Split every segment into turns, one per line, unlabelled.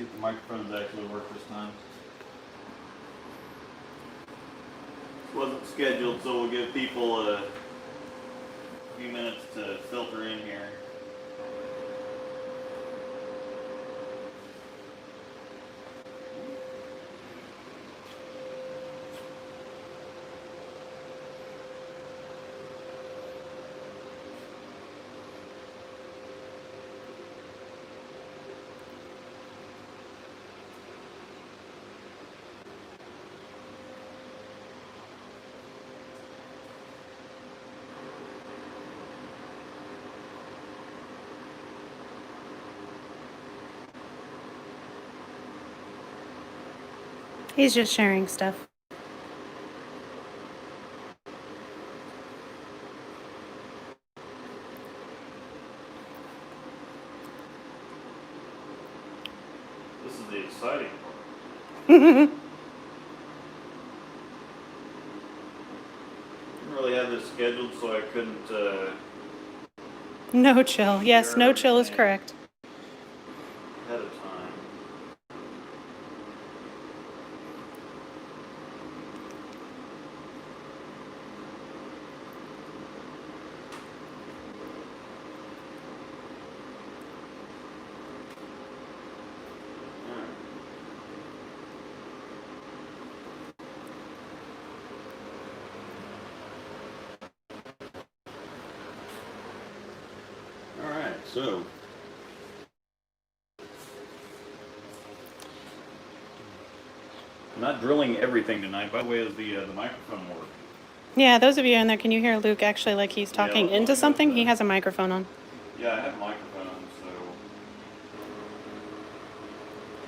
see if the microphones actually work this time. This wasn't scheduled, so we'll give people a few minutes to filter in here.
He's just sharing stuff.
This is the exciting part. Didn't really have this scheduled, so I couldn't.
No chill. Yes, no chill is correct.
Ahead of time. All right, so. I'm not drilling everything tonight. By the way, is the microphone work?
Yeah, those of you in there, can you hear Luke actually like he's talking into something? He has a microphone on.
Yeah, I have a microphone on, so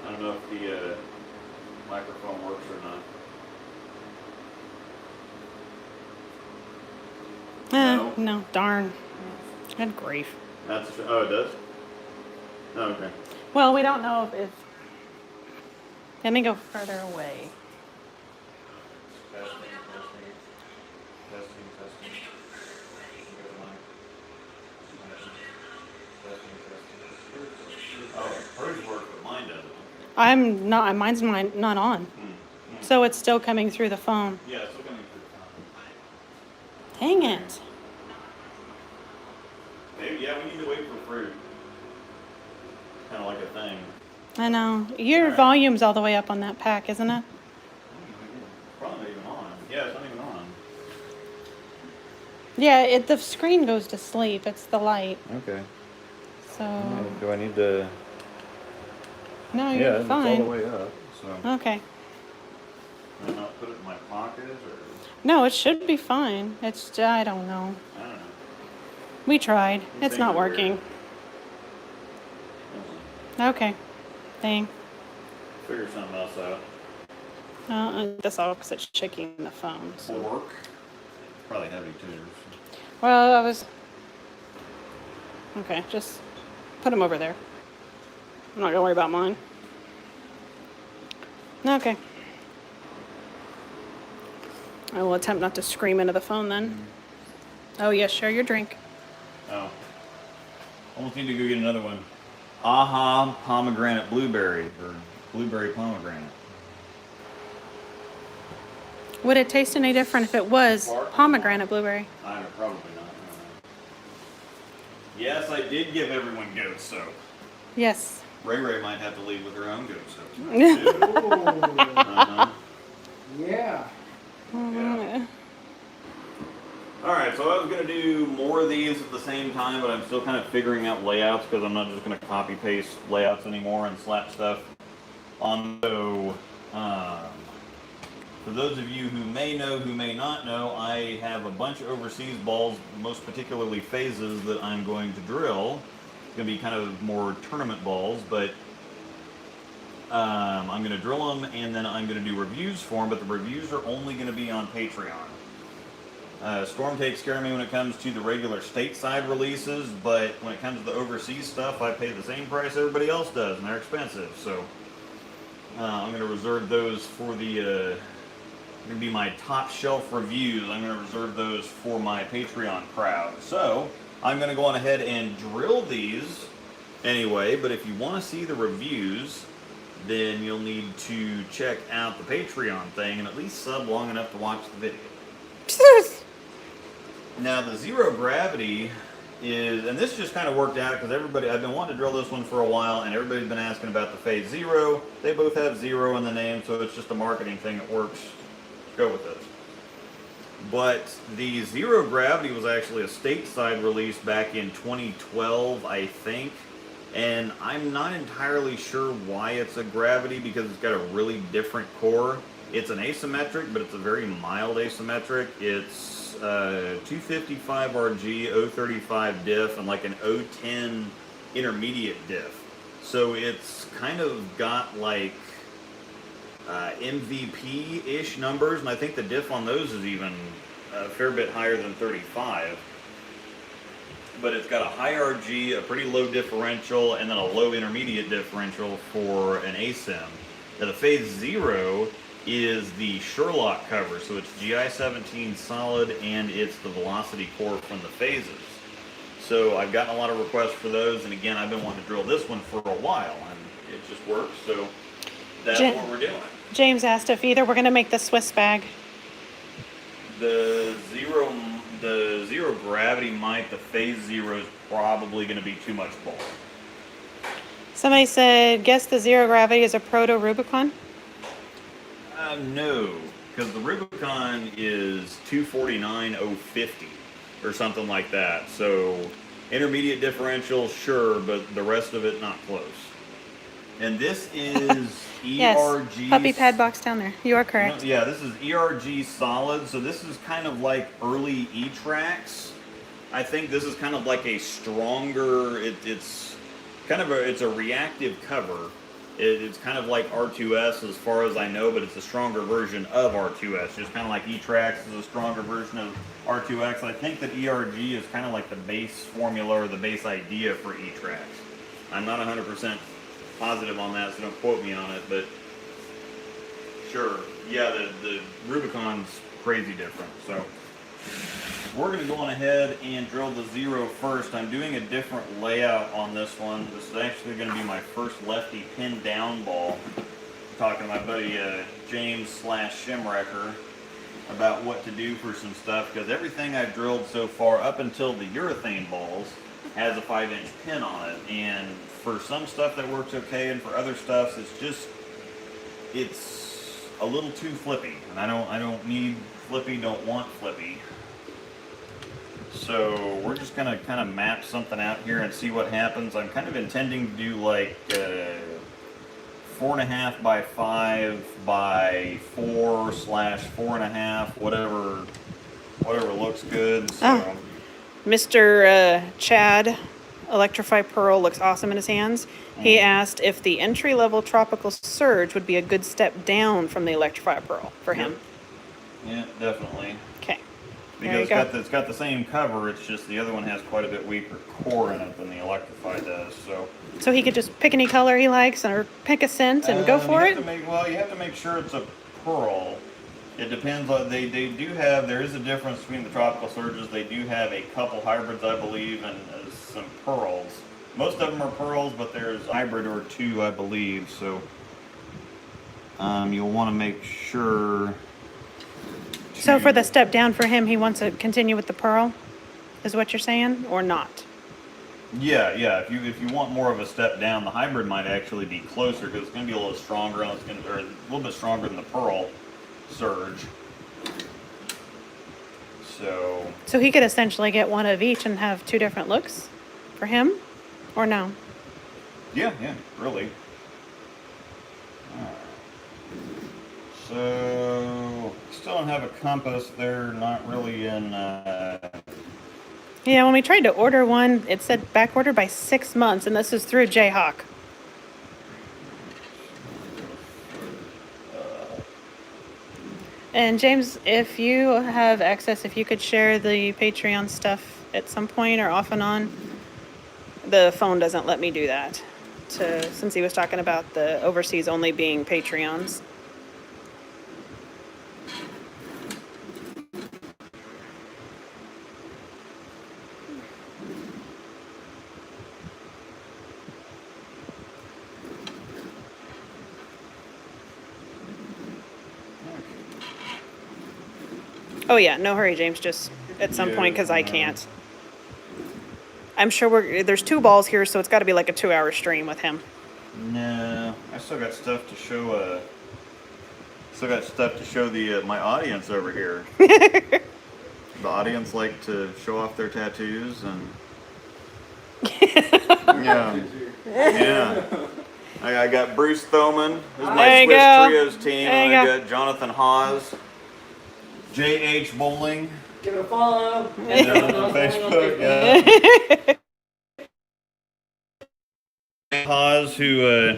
I don't know if the microphone works or not.
No, darn. Good grief.
That's oh, it does. Oh, okay.
Well, we don't know if. Let me go further away. Oh, hers work, but mine doesn't. I'm not. Mine's not on. So it's still coming through the phone.
Yeah, it's still coming through the phone.
Dang it.
Maybe, yeah, we need to wait for fruit. Kind of like a thing.
I know. Your volume's all the way up on that pack, isn't it?
Probably not even on. Yeah, it's not even on.
Yeah, the screen goes to sleep. It's the light.
Okay.
So.
Do I need to?
No, you're fine.
It's all the way up. So.
Okay.
Can I not put it in my pocket or?
No, it should be fine. It's I don't know.
I don't know.
We tried. It's not working. Okay. Dang.
Figure something else out.
This all because it's shaking the phone. So.
Fork. Probably heavy too.
Well, I was. Okay, just put them over there. I'm not gonna worry about mine. Okay. I will attempt not to scream into the phone then. Oh yes, share your drink.
Oh. Almost need to go get another one. Aha pomegranate blueberry or blueberry pomegranate.
Would it taste any different if it was pomegranate blueberry?
I don't, probably not. Yes, I did give everyone goat soap.
Yes.
Ray might have to leave with her own goat soap tonight, too.
Yeah.
Yeah. Alright, so I was going to do more of these at the same time, but I'm still kind of figuring out layouts because I'm not just going to copy paste layouts anymore and slap stuff on. So, for those of you who may know, who may not know, I have a bunch of overseas balls, most particularly phases, that I'm going to drill. It's going to be kind of more tournament balls, but I'm going to drill them and then I'm going to do reviews for them, but the reviews are only going to be on Patreon. Storm takes care of me when it comes to the regular stateside releases, but when it comes to the overseas stuff, I pay the same price everybody else does, and they're expensive. So I'm going to reserve those for the going to be my top shelf reviews. I'm going to reserve those for my Patreon crowd. So I'm going to go on ahead and drill these anyway, but if you want to see the reviews, then you'll need to check out the Patreon thing and at least sub long enough to watch the video. Now the zero gravity is, and this just kind of worked out because everybody, I've been wanting to drill this one for a while, and everybody's been asking about the Phase Zero. They both have zero in the name, so it's just a marketing thing that works. Go with it. But the zero gravity was actually a stateside release back in 2012, I think. And I'm not entirely sure why it's a gravity because it's got a really different core. It's an asymmetric, but it's a very mild asymmetric. It's 255 RG, 035 diff, and like an 010 intermediate diff. So it's kind of got like MVP-ish numbers, and I think the diff on those is even a fair bit higher than 35. But it's got a high RG, a pretty low differential, and then a low intermediate differential for an ASIM. Now the Phase Zero is the Sherlock cover, so it's GI-17 solid, and it's the velocity core from the phases. So I've gotten a lot of requests for those, and again, I've been wanting to drill this one for a while, and it just works, so that's what we're doing.
James asked if either we're going to make the Swiss bag.
The zero gravity might, the Phase Zero is probably going to be too much bulk.
Somebody said, guess the zero gravity is a proto Rubicon?
No, because the Rubicon is 249.050 or something like that. So intermediate differential, sure, but the rest of it not close. And this is
Yes,
ERG.
puppy pad box down there. You are correct.
No, yeah, this is ERG solid. So this is kind of like early E-Trax. I think this is kind of like a stronger. It's kind of it's a reactive cover. It's kind of like R2S as far as I know, but it's a stronger version of R2S. Just kind of like E-Trax is a stronger version of R2X. I think that ERG is kind of like the base formula or the base idea for E-Trax. I'm not 100% positive on that, so don't quote me on it, but sure. Yeah, the Rubicon's crazy different. So we're going to go on ahead and drill the Zero first. I'm doing a different layout on this one. This is actually going to be my first lefty pin down ball. I'm talking to my buddy James /Shimwrecker about what to do for some stuff, because everything I've drilled so far up until the urethane balls has a 5-inch pin on it, and for some stuff that works okay, and for other stuff it's a little too flippy, and I don't need flippy, don't want flippy. So we're just gonna kind of map something out here and see what happens. I'm kind of intending to do like 4.5 by 5 by 4/4.5, whatever looks good. So.
Oh. Mr. Chad, Electrify Pearl looks awesome in his hands. He asked if the entry-level Tropical Surge would be a good step down from the Electrify Pearl for him.
Yeah, definitely.
Okay.
Because it's got the same cover, it's just the other one has quite a bit weaker core in it than the Electrify does.
So he could just pick any color he likes or pick a scent and go for it?
You have to make sure it's a pearl. It depends on, they do have, there is a difference between the Tropical Surges. They do have a couple hybrids, I believe, and some pearls. Most of them are pearls, but there's a hybrid or two, I believe. So you'll want to make sure.
So for the step down for him, he wants to continue with the pearl, is what you're saying, or not?
Yeah. If you want more of a step down, the hybrid might actually be closer because it's going to be a little stronger, and or a little bit stronger than the Pearl Surge. So
he could essentially get one of each and have two different looks for him, or no?
Yeah, really. So still don't have a compass. They're not really in.
Yeah, when we tried to order one, it said back ordered by 6 months, and this is through Jayhawk. And James, if you have access, if you could share the Patreon stuff at some point or off and on. The phone doesn't let me do that, since he was talking about the overseas only being Patreons. Oh yeah, no hurry, James. Just at some point because I can't. I'm sure there's 2 balls here, so it's got to be like a 2-hour stream with him.
No, I still got stuff to show. Still got stuff to show the my audience over here. The audience like to show off their tattoos and. Yeah, yeah. I got Bruce Thoman, who's my
There you
Swiss
go.
Trios team,
There you
and I
go.
got Jonathan Hawes, J.H. Bowling,
Give it a follow.
and on Facebook. Yeah. Hawes, who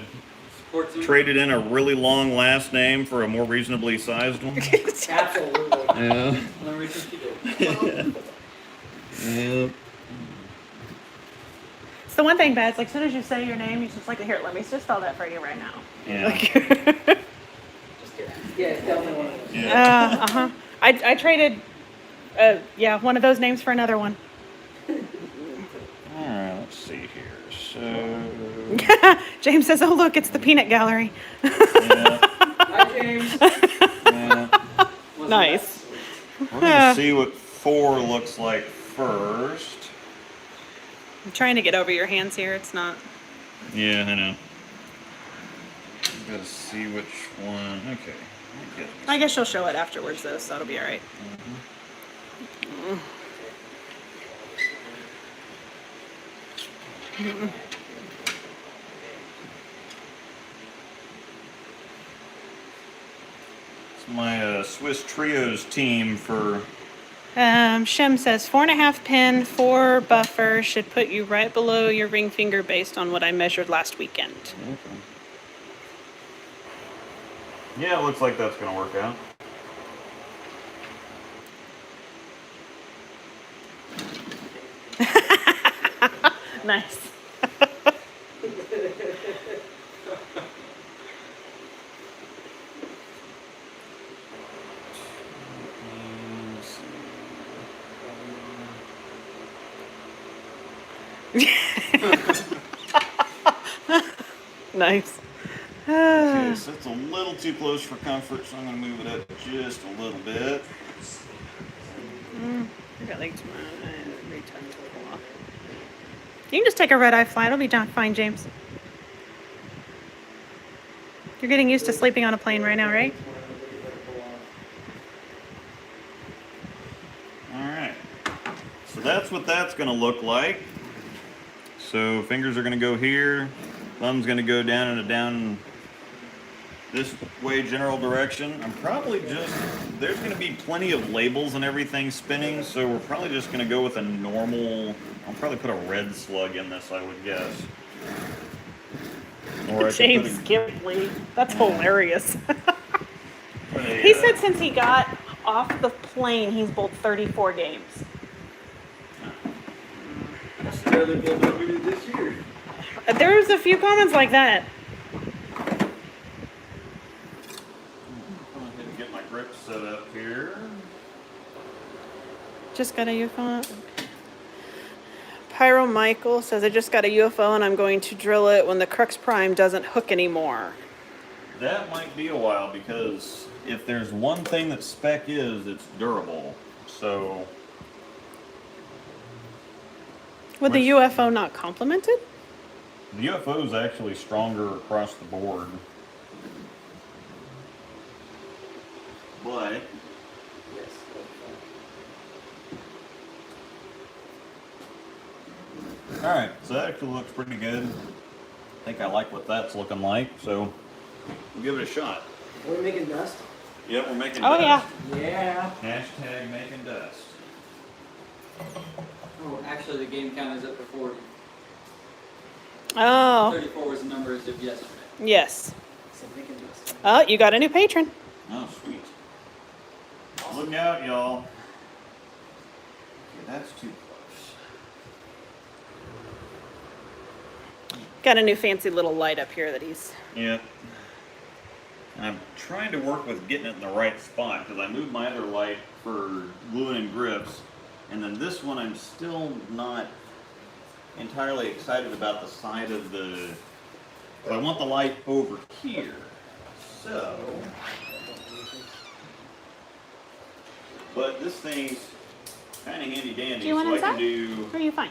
traded in a really long last name for a more reasonably sized one.
Absolutely.
Yeah.
Let me think you did.
Yeah.
It's the one thing, Bad. It's like as soon as you say your name, you just like to hear it. Let me just spell that for you right now.
Yeah.
Just kidding. Yeah, it's definitely one of those.
Yeah.
Uh-huh. I traded, one of those names for another one.
All right. Let's see here. So.
James says, "Oh look, it's the peanut gallery."
Yeah.
Hi, James.
Yeah.
Wasn't
Nice.
We're gonna see what 4 looks like first.
I'm trying to get over your hands here. It's not.
Yeah, I know. Gotta see which one. Okay.
I guess you'll show it afterwards, though, so that'll be all right.
It's my Swiss Trios team for.
Shem says 4.5 pin, 4 buffer should put you right below your ring finger based on what I measured last weekend.
Okay. Yeah, it looks like that's gonna work out.
Nice. Nice.
Okay, so it's a little too close for comfort, so I'm gonna move it up just a little bit.
I got like you can just take a red eye flight. It'll be done fine, James. You're getting used to sleeping on a plane right now, right?
Alright. So that's what that's going to look like. So fingers are going to go here. Thumb's going to go down in a down this way general direction. I'm probably just, there's going to be plenty of labels and everything spinning, so we're probably just going to go with a normal, I'll probably put a red slug in this, I would guess. Or I could
James
put
Skipley. That's hilarious.
a,
He said since he got off the plane, he's bowled 34 games.
That's better than what we did this year.
There's a few comments like that.
I'm going to get my grip set up here.
Just got a UFO. Pyro Michael says, I just got a UFO and I'm going to drill it when the Crux Prime doesn't hook anymore.
That might be a while because if there's one thing that spec is, it's durable. So
Would the UFO not complement it?
the UFO is actually stronger across the board. But
Yes.
alright, so that actually looks pretty good. I think I like what that's looking like, so we'll give it a shot.
Are we making dust?
Yep, we're making
Oh,
dust.
Yeah.
Hashtag making dust.
Oh, actually, the game count is up to 40.
Oh,
34 was the number as of yesterday.
yes.
So making dust.
Oh, you got a new patron.
Oh, sweet. Look out, y'all. Okay, that's too close.
Got a new fancy little light up here that he's...
Yep. And I'm trying to work with getting it in the right spot because I moved my other light for gluing in grips, and then this one I'm still not entirely excited about the side of the. I want the light over here, so But this thing's kind of handy dandy,
Do you want
so I
inside?
can do.
Or are you fine?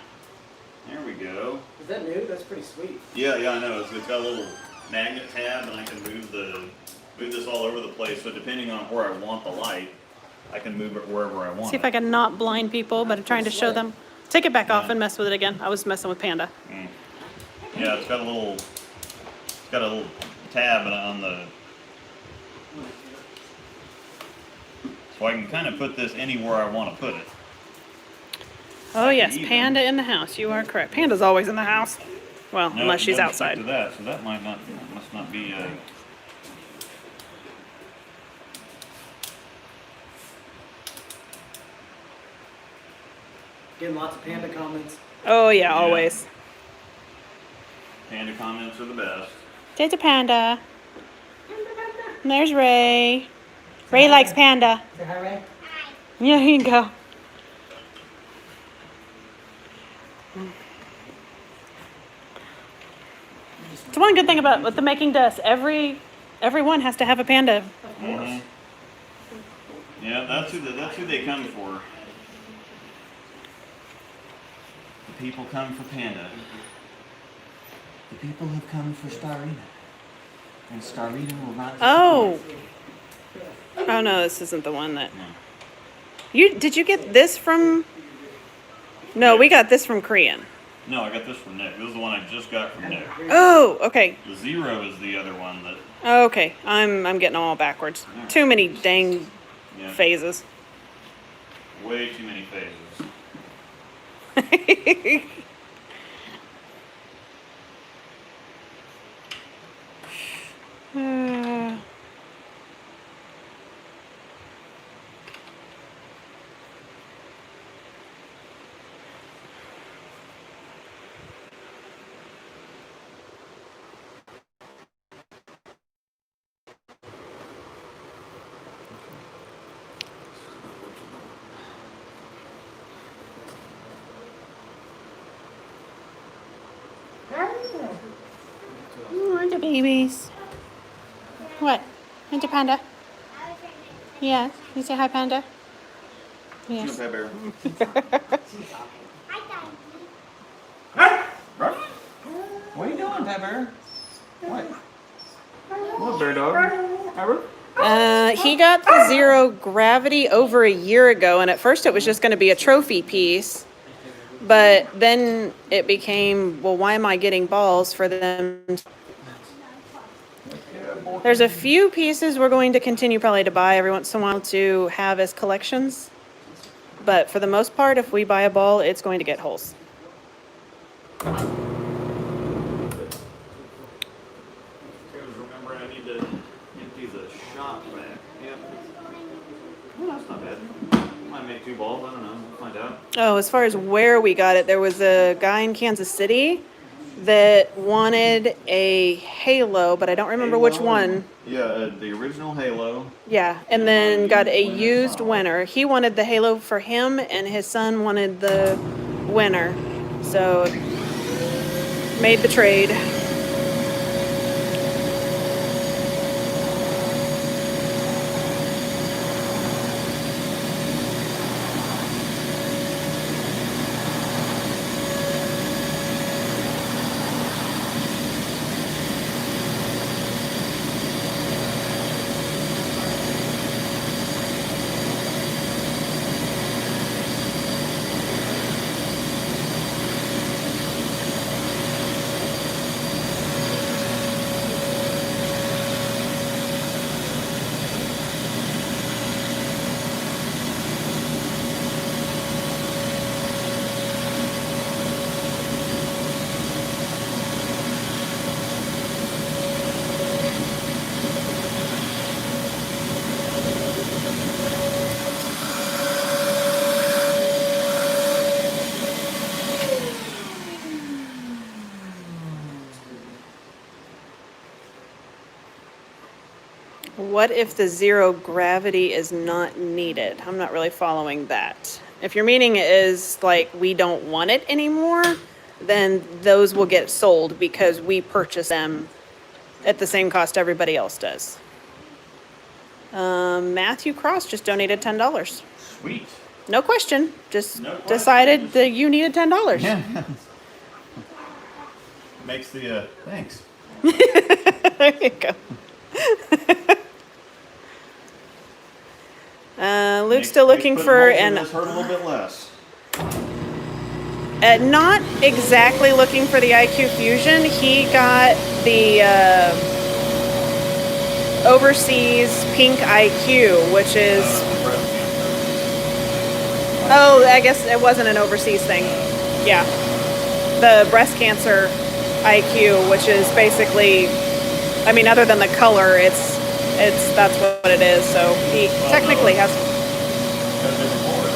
There we go.
Is that new? That's pretty sweet.
Yeah, I know. It's got a little magnet tab, and I can move this all over the place. So depending on where I want the light, I can move it wherever I want.
See if I can not blind people, but I'm trying to show them. Take it back off
Yeah.
and mess with it again. I was messing with Panda.
Yeah, it's got a little tab on the. So I can kind of put this anywhere I want to put it.
Oh yes,
even.
Panda in the house. You are correct. Panda's always in the house. Well,
No,
unless
it
she's
doesn't stick
outside.
to that, so that must not be.
Getting lots of panda comments.
Oh yeah, always.
Panda comments are the best.
There's a panda. And there's Ray. Ray likes panda.
Say hi, Ray.
Yeah, here you go. It's one good thing about with the making dust. Everyone has to have a panda.
Mhm. Yeah, that's who they come for. The people come for Panda. The people have come for Starina. And Starina will not.
Oh. Oh no, this isn't the one that.
No.
Did you get this from? No, we got this from Korean.
No, I got this from Nick. This is the one I just got from Nick.
Oh, okay.
The Zero is the other one that.
Okay, I'm getting all backwards. Too many dang
Yeah,
phases.
way too many phases.
Uh, aren't the babies? What? Aren't you panda? Yes. You say hi, panda? Yes.
Pet Bear. What are you doing, Pet Bear? What? What, bear dog?
He got the zero gravity over a year ago, and at first it was just going to be a trophy piece. But then it became, well, why am I getting balls for them? There's a few pieces we're going to continue probably to buy every once in a while to have as collections. But for the most part, if we buy a ball, it's going to get holes.
Remember, I need to empty the shop back. Yep. Well, that's not bad. Might make 2 balls. I don't know. We'll find out.
Oh, as far as where we got it, there was a guy in Kansas City that wanted a Halo, but I don't remember which one.
Yeah, the original Halo.
Yeah, and then got a used winner. He wanted the Halo for him, and his son wanted the winner. So, made the trade. What if the zero gravity is not needed? I'm not really following that. If your meaning is like we don't want it anymore, then those will get sold because we purchase them at the same cost everybody else does. Matthew Cross just donated $10.
Sweet.
No question. Just
No question,
decided
just-
that you needed $10.
Yeah. Makes the thanks.
There you go. Luke's still looking for an
This hurt a little bit less.
not exactly looking for the IQ Fusion. He got the overseas pink IQ, which is
Breast cancer.
oh, I guess it wasn't an overseas thing. Yeah, the breast cancer IQ, which is basically, I mean, other than the color, it's that's what it is. So he technically has
Got a different board.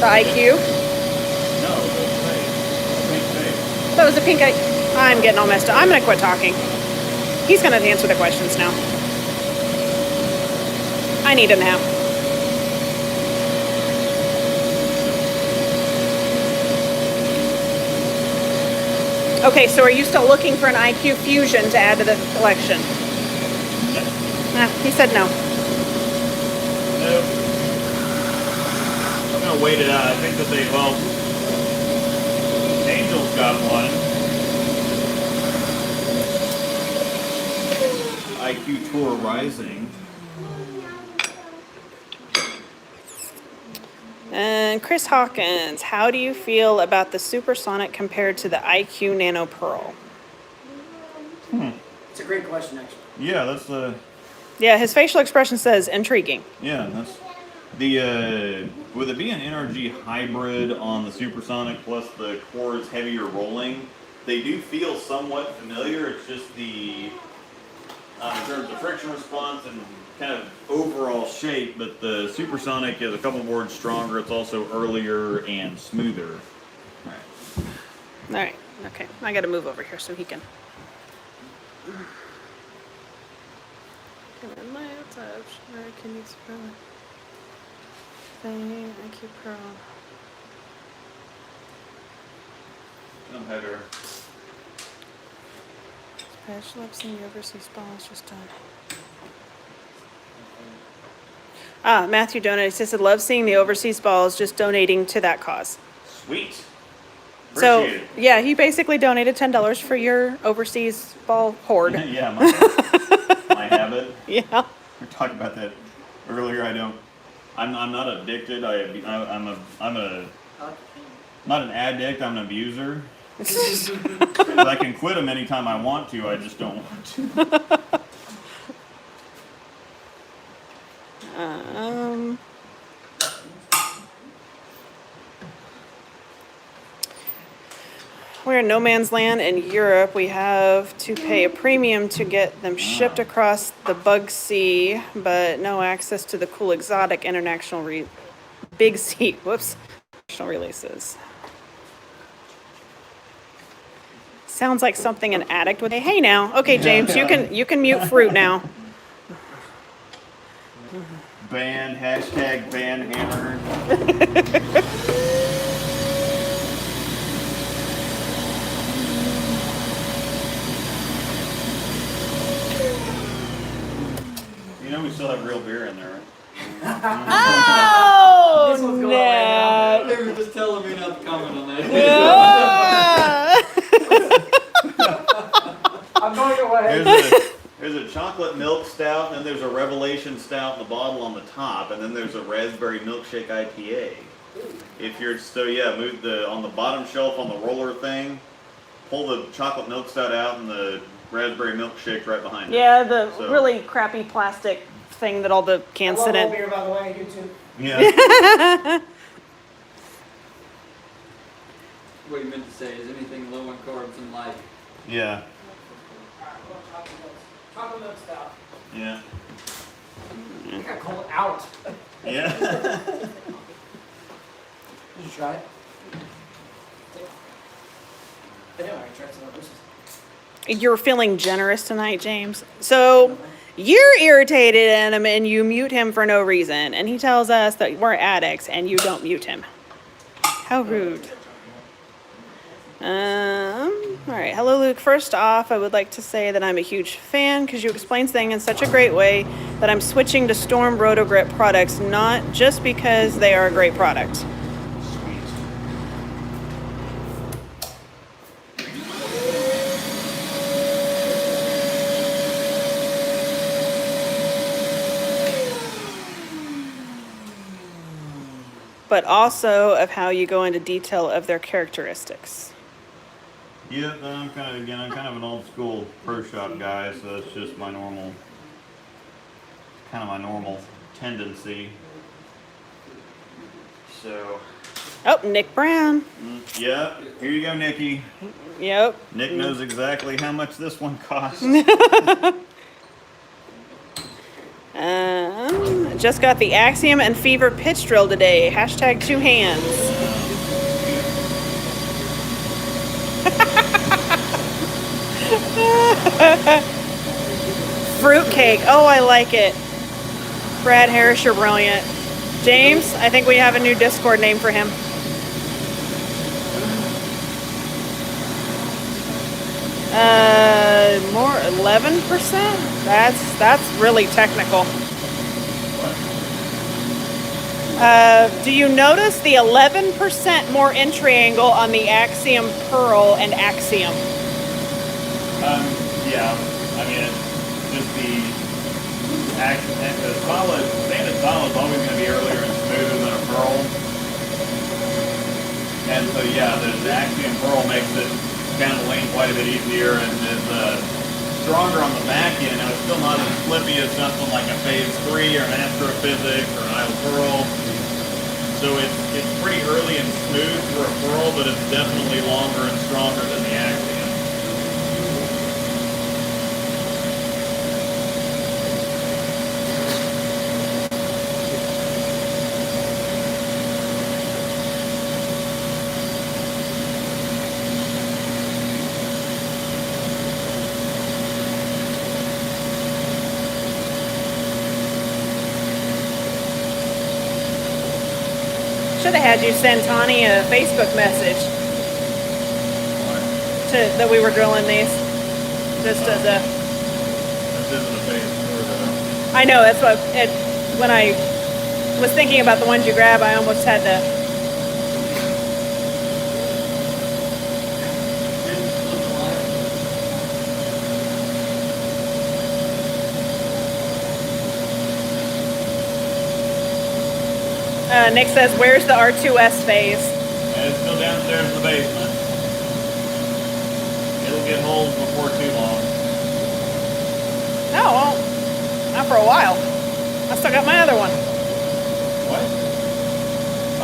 the IQ.
No, the face. Pink face.
That was a pink eye. I'm getting all messed up. I'm gonna quit talking. He's gonna answer the questions now. I need a nap. Okay, so are you still looking for an IQ Fusion to add to the collection? He said no.
Nope. I'm gonna wait it out. I think that Angel's got one. IQ Tour Rising.
And Chris Hawkins, how do you feel about the Supersonic compared to the IQ Nano Pearl?
It's a great question, actually.
Yeah, that's the.
Yeah, his facial expression says intriguing.
Yeah, that's the. With it being an NRG hybrid on the Supersonic plus the core's heavier rolling, they do feel somewhat familiar. It's just the in terms of friction response and kind of overall shape, but the Supersonic is a couple boards stronger. It's also earlier and smoother. Right.
All right, okay. I got to move over here so he can. Can I light touch? Or can you spell it? Thing, IQ Pro.
No header.
Special ups in the overseas ball is just done. Matthew donated. He said, love seeing the overseas balls, just donating to that cause.
Sweet.
So,
Appreciate it.
yeah, he basically donated $10 for your overseas ball hoard.
Yeah, my habit.
Yeah.
We were talking about that earlier. I'm not addicted. I'm not an addict. I'm an abuser. I can quit them anytime I want to. I just don't want to.
We're in no man's land in Europe. We have to pay a premium to get them shipped across the Bug Sea, but no access to the cool exotic international Big Sea. Whoops. International releases. Sounds like something an addict would say. Hey now. Okay, James, you can mute fruit now.
Ban #banhammer. You know we still have real beer in there, right?
Oh,
This one's going away
no.
They were just telling me not to comment on that.
I'm going away.
There's a chocolate milk stout, and then there's a Revelation stout in the bottle on the top, and then there's a raspberry milkshake IPA. If you're move on the bottom shelf on the roller thing, pull the chocolate milk stout out, and the raspberry milkshake right behind it.
Yeah, the
So-
really crappy plastic thing that all the
I
cans
love
sit
all
in.
beer, by the way. You too.
Yeah.
What you meant to say is anything low in carbs in life.
Yeah.
Chocolate milk stout.
Yeah.
I got cold out.
Yeah.
Did you try it? I know, I tried some of this.
You're feeling generous tonight, James. So you're irritated at him and you mute him for no reason. And he tells us that we're addicts and you don't mute him. How rude. All right, hello Luke. First off, I would like to say that I'm a huge fan because you explain things in such a great way that I'm switching to Storm Rotogrit products, not just because they are a great product.
Sweet.
But also of how you go into detail of their characteristics.
Yeah, I'm kind of an old school pro shop guy, so that's just my normal, tendency. So,
Oh, Nick Brown.
yeah, here you go, Nikki.
Yep.
Nick knows exactly how much this one costs.
Just got the Axiom and Fever pitch drill today. Hashtag 2 hands. Fruitcake. Oh, I like it. Brad Harris, you're brilliant. James, I think we have a new Discord name for him. More 11%? That's really technical. Do you notice the 11% more entry angle on the Axiom Pearl and Axiom?
Yeah, I mean, it's just the solid, standard solid is always going to be earlier and smoother than a pearl. And so, yeah, the Axiom Pearl makes it down the lane quite a bit easier and is stronger on the back end. Now, it's still not as flippy as something like a Phase 3 or an Astrophysics or an Isle Pearl. So it's pretty early and smooth for a pearl, but it's definitely longer and stronger than the Axiom.
Should have had you send Tawny a Facebook message that we were drilling these. Just as a.
This isn't a Phase 4 though.
I know, that's what. When I was thinking about the ones you grab, I almost had to. Nick says, where's the R2S phase?
And it's still downstairs in the basement. It'll get holes before too long.
No, it won't. Not for a while. I still got my other one.
What?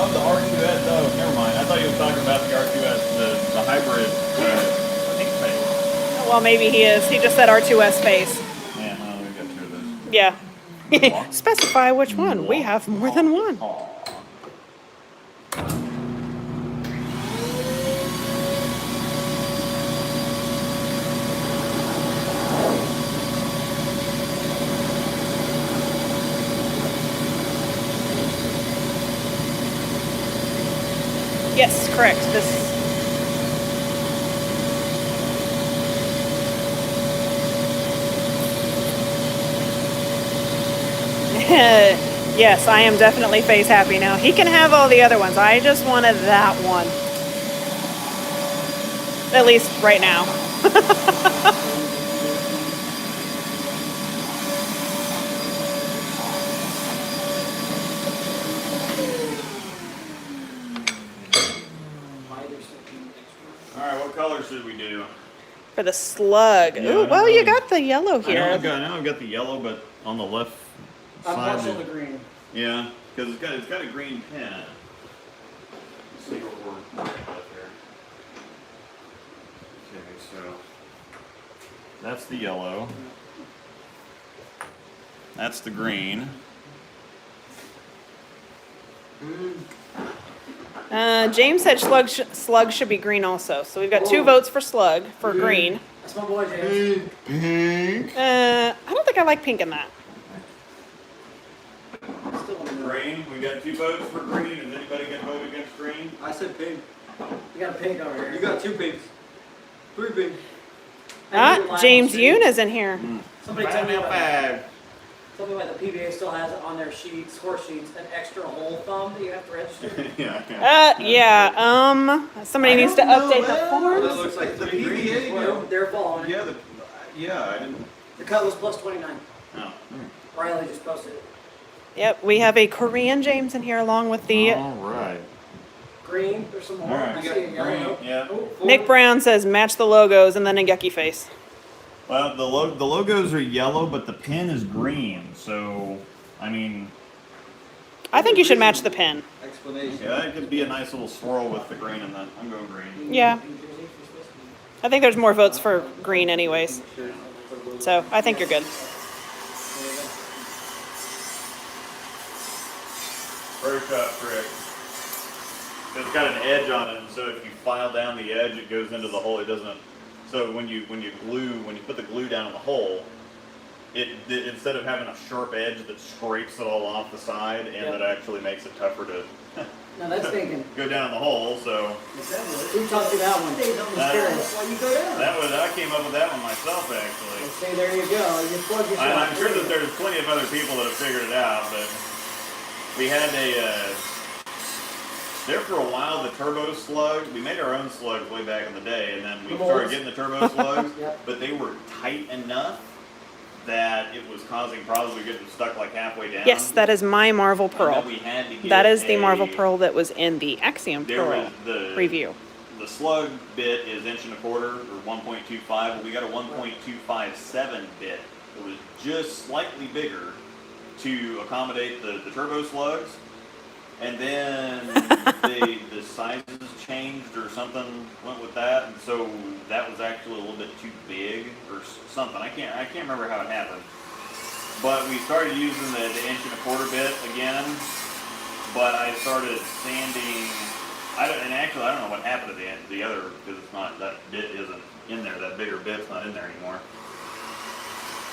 Oh, the R2S. Oh, never mind. I thought you were talking about the R2S, the hybrid pink phase.
Well, maybe he is. He just said R2S phase.
Yeah, well, we've got 2 of those.
Yeah. Specify which one. We have more than one.
Aw.
Yes, correct. This. Yes, I am definitely phase happy now. He can have all the other ones. I just wanted that one. At least right now.
Alright, what color should we do?
For the slug.
Yeah, I
Ooh,
don't
well, you
know.
got the yellow
I know
here.
I've got the yellow, but on the left
I'm
side.
partial to green.
Yeah, because it's got a green pin. Let's see what we're working with here. Okay, so that's the yellow. That's the green.
James said slug should be green also. So we've got 2 votes for slug, for green.
That's my boy, James.
Pink.
I don't think I like pink in that.
Still on the
Green. We got 2 votes for green. Is anybody gonna vote against green?
I said pink.
You got a pink over here.
You got 2 pinks. Three big.
Ah, James Yoon is in here.
Somebody told me about
five.
Tell me why the PBA still has on their sheets, score sheets, an extra hole thumb that you have to register.
Yeah, somebody needs to update the forms.
That looks like
The
three green as
PBA
well.
They're following it.
Yeah, I didn't.
The cut was plus 29.
No.
Riley just posted it.
Yep, we have a Korean James in here along with the
All right.
Green, there's some more.
All right.
I see a yellow.
Yeah.
Oh,
Nick Brown says match the logos and then a yucky face.
Well, the logos are yellow, but the pin is green. So, I mean,
I think you should match the pin.
Explanation.
yeah, that could be a nice little swirl with the green in that. I'm going green.
Yeah, I think there's more votes for green anyways. So I think you're good.
First shot trick. It's got an edge on it, and so if you file down the edge, it goes into the hole. It doesn't. So when you put the glue down in the hole, it instead of having a sharp edge that scrapes it all off the side, and that actually makes it tougher to
Now that's thinking.
go down the hole. So
Who taught you that one? Why you go down?
I came up with that one myself actually.
See, there you go. You plug yourself.
And I'm sure that there's plenty of other people that have figured it out, but we had there for a while, the turbo slug, we made our own slugs way back in the day, and then we
The
started
molds?
getting the turbo slugs,
Yep.
but they were tight enough that it was causing problems. We get them stuck like halfway down.
Yes, that is my Marvel
And then
Pearl.
we had to get
That is the
a-
Marvel Pearl that was in the Axiom
There
Pearl
was the
review.
The slug bit is 1.25 inches or 1.25. Well, we got a 1.257 bit. It was just slightly bigger to accommodate the turbo slugs. And then the sizes changed or something went with that, and so that was actually a little bit too big or something. I can't remember how it happened. But we started using the 1.25 inch bit again. But I started sanding. I don't know what happened to the other, because it's not, that bit isn't in there. That bigger bit's not in there anymore.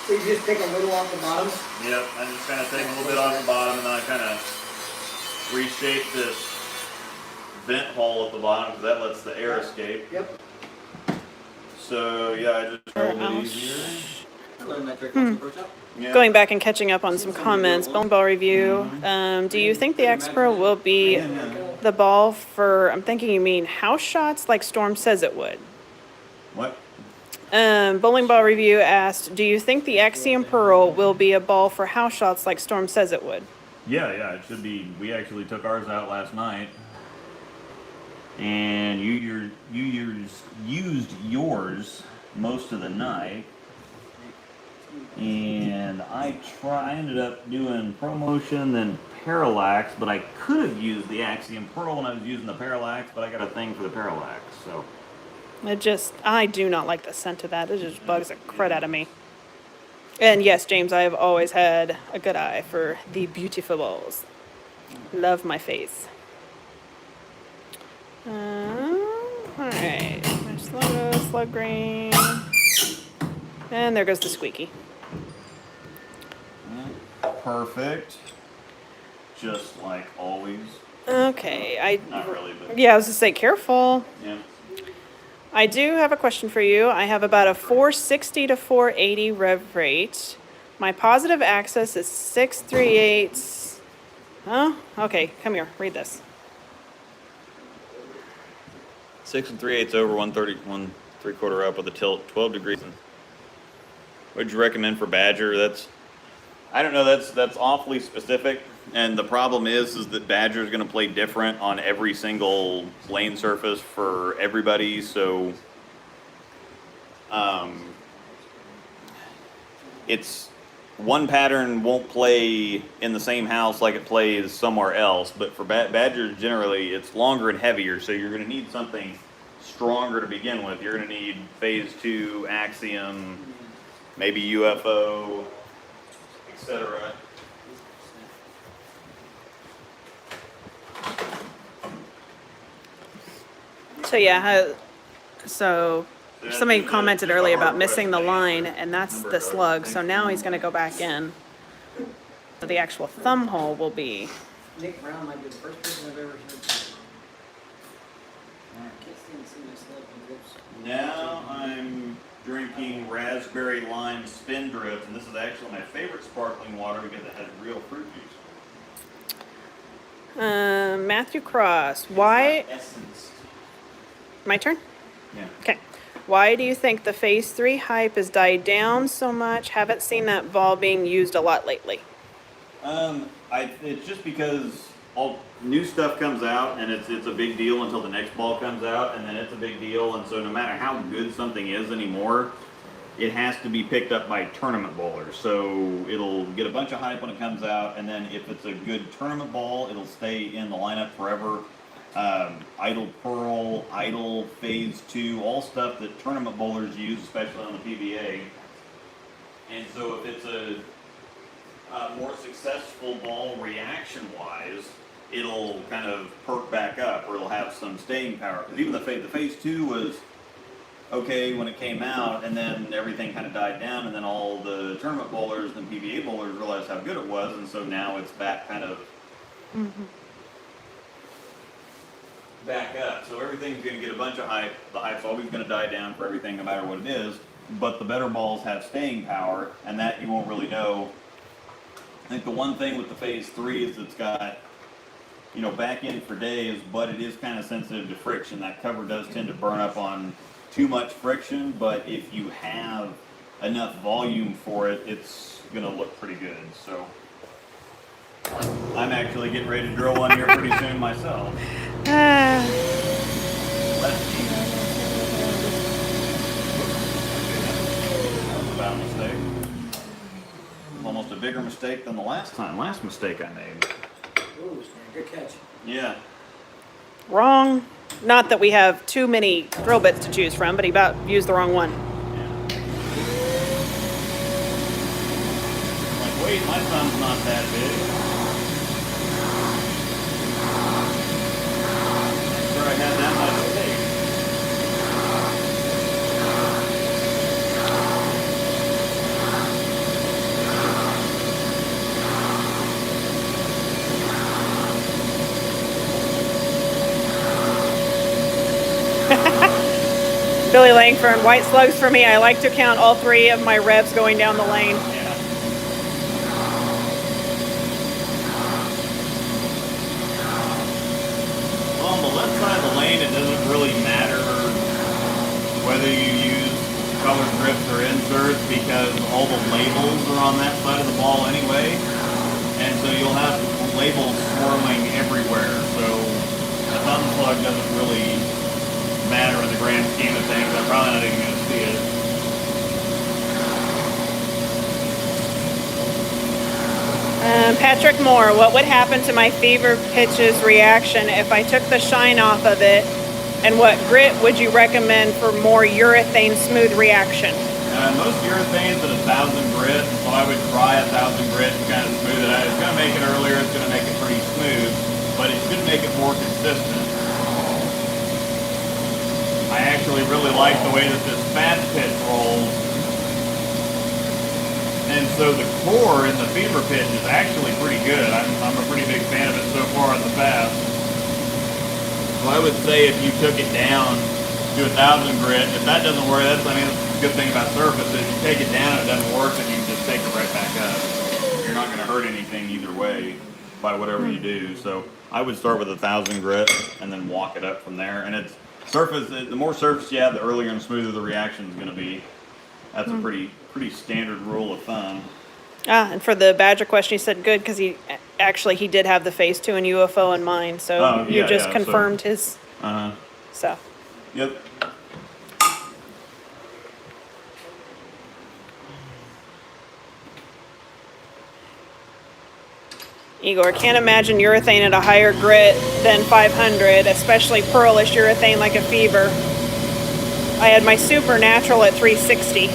So you just take a little off the bottom.
Yep, I just kind of take a little bit off the bottom, and then I kind of reshape this vent hole at the bottom, because that lets the air escape.
Yep.
So yeah, I just a little bit easier.
I learned that trick once in Pro Shop.
Yeah.
Going back and catching up on some comments, bowling ball review. Do you think the X Pro will be the ball for, I'm thinking you mean house shots like Storm says it would?
What?
Bowling ball review asked, do you think the Axiom Pearl will be a ball for house shots like Storm says it would?
Yeah, it should be. We actually took ours out last night, and you used yours most of the night. And I ended up doing ProMotion, then Parallax, but I could have used the Axiom Pearl when I was using the Parallax, but I got a thing for the Parallax, so.
I do not like the scent of that. It just bugs the crud out of me. And yes, James, I have always had a good eye for the beautiful balls. Love my face. Alright, there's logo, slug green. And there goes the squeaky.
Perfect. Just like always.
Okay,
Not really, but
yeah, I was to say careful.
yeah.
I do have a question for you. I have about a 460 to 480 rev rate. My positive axis is 638. Huh? Okay, come here. Read this.
6 3/8 over 130, 1 3/4 up with a tilt, 12 degrees. What'd you recommend for Badger? I don't know. That's awfully specific. And the problem is that Badger is going to play different on every single lane surface for everybody. So, it's one pattern won't play in the same house like it plays somewhere else. But for Badgers, generally, it's longer and heavier. So you're going to need something stronger to begin with. You're going to need Phase 2, Axiom, maybe UFO, etc.
So yeah, so somebody commented earlier about missing the line, and that's the slug. So now he's going to go back in. So the actual thumb hole will be.
Nick Brown might be the first person I've ever heard.
seen some nice looking drips.
Now I'm drinking raspberry lime spin drift, and this is actually my favorite sparkling water because it has real fruit juice.
Matthew Cross, why?
Essence.
My turn?
Yeah.
Okay. Why do you think the Phase 3 hype has died down so much? Haven't seen that vol being used a lot lately.
It's just because all new stuff comes out, and it's a big deal until the next ball comes out, and then it's a big deal, and so no matter how good something is anymore, it has to be picked up by tournament bowlers. So it'll get a bunch of hype when it comes out, and then if it's a good tournament ball, it'll stay in the lineup forever. Idle Pearl, Idle Phase 2, all stuff that tournament bowlers use, especially on the PBA. And so if it's a more successful ball reaction-wise, it'll kind of perk back up, or it'll have some staying power. Because even the Phase 2 was okay when it came out, and then everything kind of died down, and then all the tournament bowlers and PBA bowlers realized how good it was, and so now it's back kind of back up. So everything's going to get a bunch of hype. The hype's always going to die down for everything, no matter what it is. But the better balls have staying power, and that you won't really know. I think the one thing with the Phase 3 is it's got, you know, back in for days, but it is kind of sensitive to friction. That cover does tend to burn up on too much friction, but if you have enough volume for it, it's going to look pretty good. So I'm actually getting ready to drill one here pretty soon myself. Let's see. That was about a mistake. Almost a bigger mistake than the last mistake I made.
Ooh, good catch.
Yeah.
Wrong. Not that we have too many drill bits to choose from, but he about used the wrong one.
Like, wait, my thumb's not that big. I'm sure I had that much mistake.
Billy Langford, white slugs for me. I like to count all 3 of my revs going down the lane.
Yeah. Well, on the left side of the lane, it doesn't really matter whether you use colored drips or inserts because all the labels are on that side of the ball anyway. And so you'll have labels swirling everywhere. So a thumb slug doesn't really matter in the grand scheme of things. I'm probably not even going to see it.
Patrick Moore, what would happen to my fever pitches reaction if I took the shine off of it? And what grit would you recommend for more urethane smooth reaction?
Most urethanes at 1,000 grit, so I would try 1,000 grit to kind of smooth it out. It's going to make it earlier, it's going to make it pretty smooth, but it should make it more consistent. I actually really like the way that this fast pitch rolls. And so the core in the fever pitch is actually pretty good. I'm a pretty big fan of it so far in the fast. So I would say if you took it down to 1,000 grit, if that doesn't work, that's the good thing about surface is you take it down, it doesn't work, and you can just take it right back up. You're not going to hurt anything either way by whatever you do. So I would start with 1,000 grit and then walk it up from there. And it's surface. The more surface you have, the earlier and smoother the reaction is going to be. That's a pretty standard rule of thumb.
And for the Badger question, he said good because he did have the Phase 2 and UFO in mind, so you just confirmed his. So.
Yep.
Igor, can't imagine urethane at a higher grit than 500, especially pearlish urethane like a fever. I had my supernatural at 360.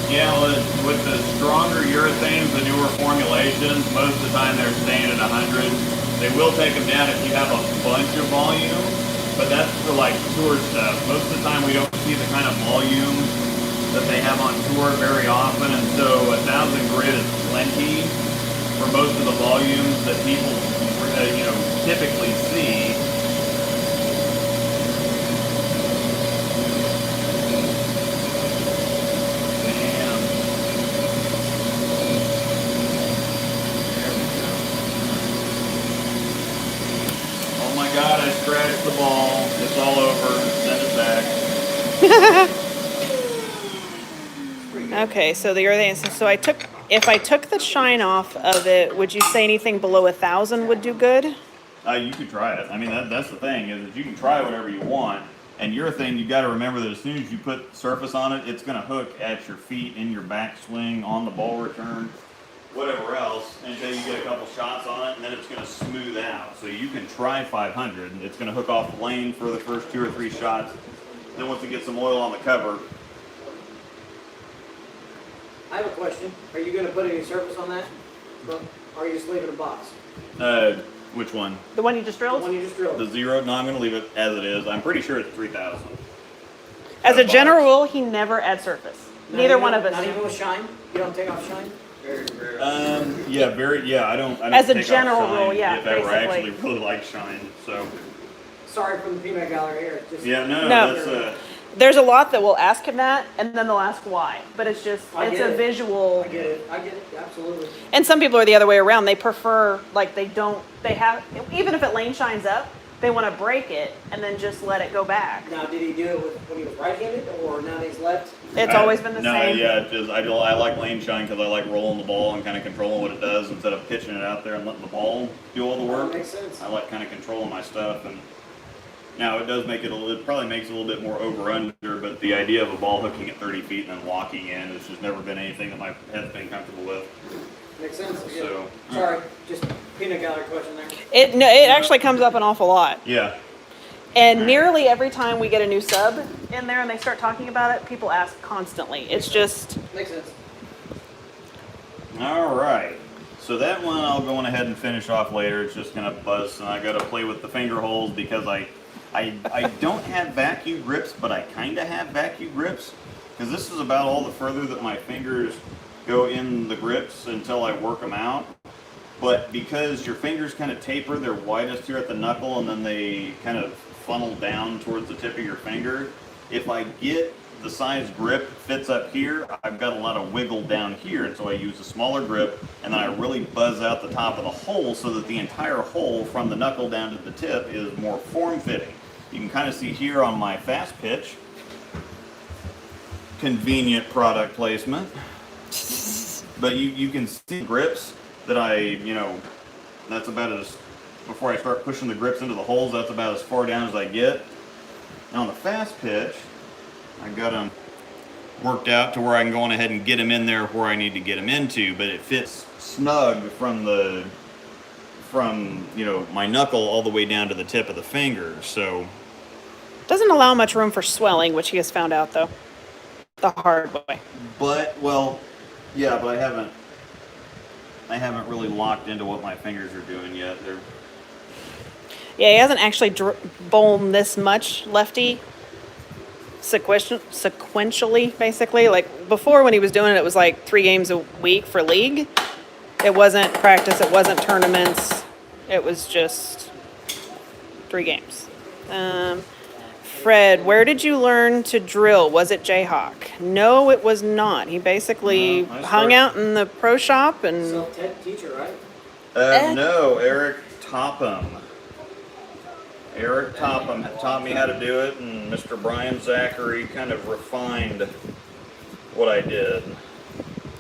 Yeah, well, with the stronger urethanes, the newer formulations, most of the time they're staying at 100. They will take them down if you have a bunch of volume, but that's for like tour stuff. Most of the time we don't see the kind of volume that they have on tour very often, and so 1,000 grit is plenty for most of the volumes that people typically see.
Okay, so the urethane. So if I took the shine off of it, would you say anything below 1,000 would do good?
You could try it. I mean, that's the thing is that you can try whatever you want. And urethane, you got to remember that as soon as you put surface on it, it's going to hook at your feet, in your backswing, on the ball return, whatever else, until you get a couple shots on it, and then it's going to smooth out. So you can try 500. It's going to hook off the lane for the first 2 or 3 shots. Then once it gets some oil on the cover,
I have a question. Are you going to put any surface on that? Or are you just leaving a box?
which one?
The one you just
The
drilled?
one you just drilled?
The 0? No, I'm going to leave it as it is. I'm pretty sure it's 3,000.
As a
box.
general rule, he never adds surface.
Not
Neither
even-
one of us.
Not even with shine? You don't take off shine?
Very rare.
Yeah, I don't
As a
take off
general
shine
rule, yeah,
if ever. I
basically.
actually really like shine, so.
Sorry from the PMAG gallery here. Just
Yeah, no,
No.
that's,
There's a lot that will ask him that, and then they'll ask why. But it's just,
I
it's
get
a
it.
visual.
I get it. I get it. Absolutely.
And some people are the other way around. They prefer, like, they have, even if it lane shines up, they want to break it and then just let it go back.
Now, did he do it when he was right-handed, or now that he's left?
It's always been the
no,
same.
yeah, just I like lane shine because I like rolling the ball and kind of controlling what it does instead of pitching it out there and letting the ball do all the
That
work.
makes sense.
I like kind of controlling my stuff, and now it does make it it probably makes it a little bit more over under, but the idea of a ball hooking at 30 feet and then walking in has just never been anything that my head's been comfortable with.
Makes sense. I get it.
So
Sorry, just peanut gallery question there.
It actually comes up an awful lot.
yeah,
And nearly every time we get a new sub in there and they start talking about it, people ask constantly. It's just,
Makes sense.
all right. So that one I'll go on ahead and finish off later. It's just gonna buzz, and I gotta play with the finger holes because I don't have vacuum grips, but I kind of have vacuum grips because this is about all the further that my fingers go in the grips until I work them out. But because your fingers kind of taper, they're widest here at the knuckle, and then they kind of funnel down towards the tip of your finger. If I get the size grip fits up here, I've got a lot of wiggle down here, and so I use a smaller grip, and then I really buzz out the top of the hole so that the entire hole from the knuckle down to the tip is more form-fitting. You can kind of see here on my fast pitch, convenient product placement, but you can see grips that that's about as, before I start pushing the grips into the holes, that's about as far down as I get. Now on the fast pitch, I got them worked out to where I can go on ahead and get them in there where I need to get them into, but it fits snug from my knuckle all the way down to the tip of the finger. So
doesn't allow much room for swelling, which he has found out though, the hard way.
but I haven't really locked into what my fingers are doing yet.
Yeah, he hasn't actually bowled this much lefty sequentially, basically. Like before when he was doing it, it was like 3 games a week for league. It wasn't practice, it wasn't tournaments. It was just 3 games. Fred, where did you learn to drill? Was it Jayhawk? No, it was not. He basically
No, I
hung
started-
out in the pro shop and
Self-taught teacher, right?
No, Eric Topham. Eric Topham taught me how to do it, and Mr. Brian Zachary kind of refined what I did.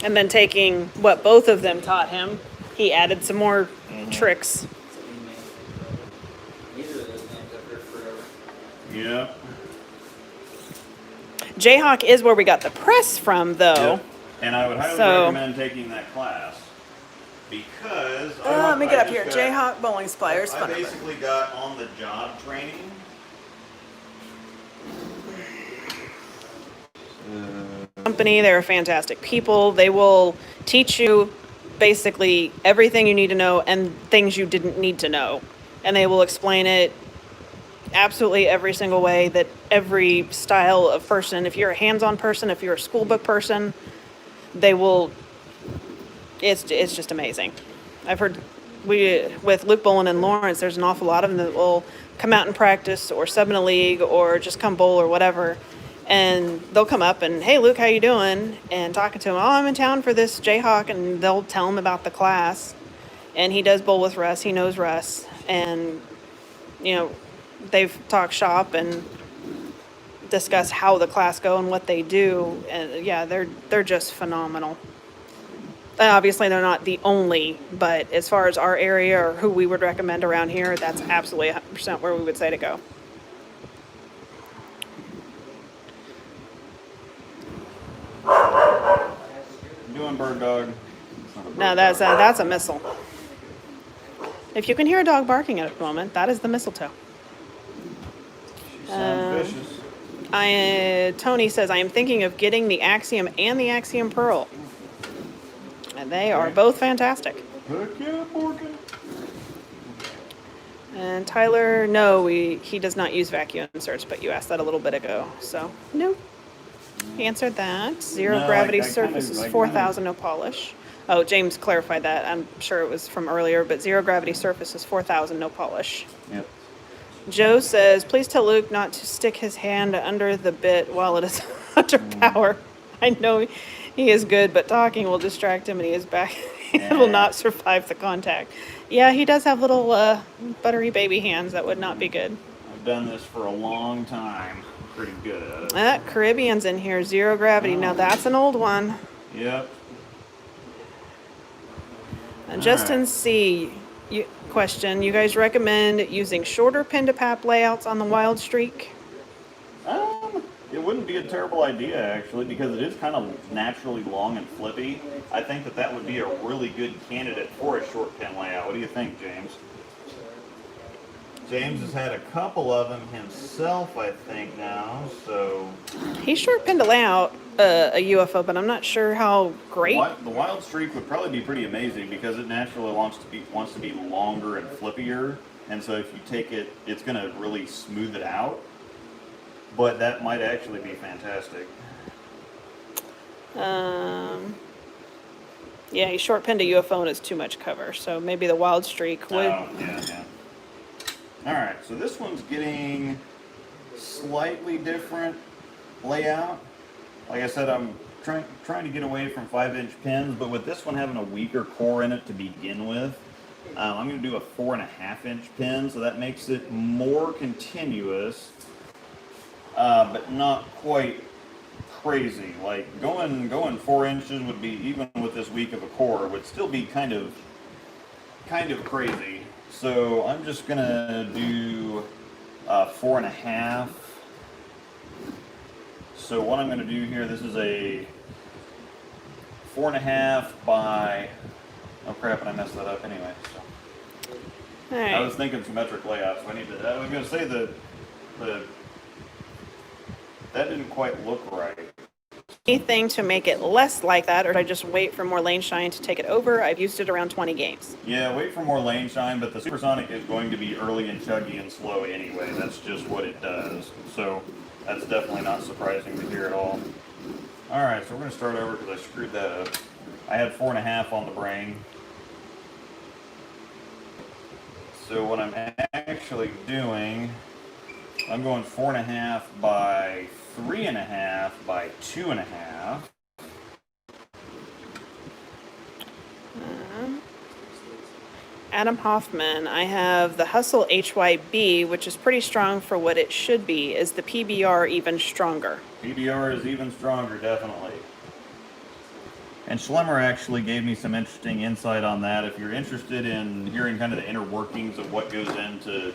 and then taking what both of them taught him, he added some more tricks.
It's a new name. Either of those names I've heard forever.
Yeah.
Jayhawk is where we got the press from, though.
And I would highly
So-
recommend taking that class because
Let me get
I
up here.
just got-
Jayhawk Bowling Suppliers.
I
Phone number.
basically got on the job training.
Company. They're fantastic people. They will teach you basically everything you need to know and things you didn't need to know. And they will explain it absolutely every single way that every style of person, if you're a hands-on person, if you're a school book person, they will, it's just amazing. I've heard with Luke Bolin and Lawrence, there's an awful lot of them that will come out and practice or sub in a league or just come bowl or whatever. And they'll come up and, hey, Luke, how you doing? And talking to him, oh, I'm in town for this Jayhawk, and they'll tell him about the class. And he does bowl with Russ. He knows Russ. And, they've talked shop, and discuss how the class go and what they do. And yeah, they're just phenomenal. And obviously, they're not the only, but as far as our area or who we would recommend around here, that's absolutely 100% where we would say to go.
Doing bird dog. It's not a bird
No,
dog.
that's a missile. If you can hear a dog barking at the moment, that is the mistletoe.
She sounds vicious.
Tony says, I am thinking of getting the Axiom and the Axiom Pearl. And they are both fantastic.
Heck yeah, Morgan.
And Tyler, no, he does not use vacuum inserts, but you asked that a little bit ago. So, no. He answered that. Zero
No,
gravity
I kinda-
surface is
I kinda-
4,000, no polish. Oh, James clarified that. I'm sure it was from earlier, but zero gravity surface is 4,000, no polish.
Yep.
Joe says, please tell Luke not to stick his hand under the bit while it is under power. I know he is good, but talking will distract him and he is back. He will not survive the contact. Yeah, he does have little buttery baby hands. That would not be good.
I've done this for a long time. Pretty good at it.
That Caribbean's in here, zero gravity. Now that's an old one.
Yep.
And Justin C. Question, you guys recommend using shorter pin to pap layouts on the Wild Streak?
It wouldn't be a terrible idea actually, because it is kind of naturally long and flippy. I think that would be a really good candidate for a short pin layout. What do you think, James? James has had a couple of them himself, I think now. So
He short pinned a layout a UFO, but I'm not sure how great.
the Wild Streak would probably be pretty amazing because it naturally wants to be longer and flippier, and so if you take it, it's going to really smooth it out. But that might actually be fantastic.
Yeah, he short pinned a UFO and it's too much cover, so maybe the Wild Streak would.
Oh, yeah. All right, so this one's getting slightly different layout. Like I said, I'm trying to get away from 5-inch pins, but with this one having a weaker core in it to begin with, I'm going to do a 4.5-inch pin, so that makes it more continuous, but not quite crazy. Like going 4 inches would be, even with this weak of a core, would still be kind of crazy. So I'm just gonna do 4.5. So what I'm gonna do here, this is a 4.5 by, oh crap, and I messed that up anyway. So.
All
I was
right.
thinking symmetric layout, so I was gonna say that didn't quite look right.
Anything to make it less like that, or do I just wait for more lane shine to take it over? I've used it around 20 games.
Yeah, wait for more lane shine, but the Supersonic is going to be early and chuggy and slow anyway. That's just what it does. So that's definitely not surprising to hear at all. All right, so we're going to start over because I screwed that up. I had 4.5 on the brain. So what I'm actually doing, I'm going 4.5 by 3.5 by 2.5.
Adam Hoffman, I have the Hustle HYB, which is pretty strong for what it should be. Is the PBR even stronger?
PBR is even stronger, definitely. And Schlemmer actually gave me some interesting insight on that. If you're interested in hearing kind of the inner workings of what goes into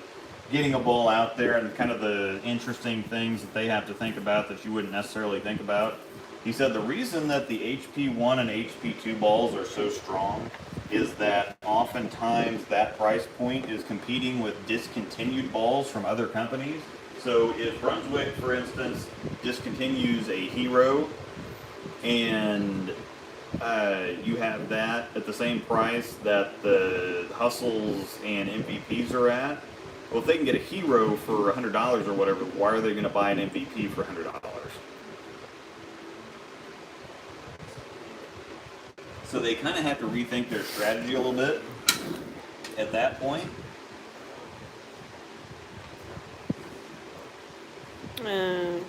getting a ball out there and kind of the interesting things that they have to think about that you wouldn't necessarily think about, he said the reason that the HP1 and HP2 balls are so strong is that oftentimes that price point is competing with discontinued balls from other companies. So if Brunswick, for instance, discontinues a Hero and you have that at the same price that the Hustles and MVPs are at, well, if they can get a Hero for $100 or whatever, why are they going to buy an MVP for $100? So they kind of have to rethink their strategy a little bit at that point.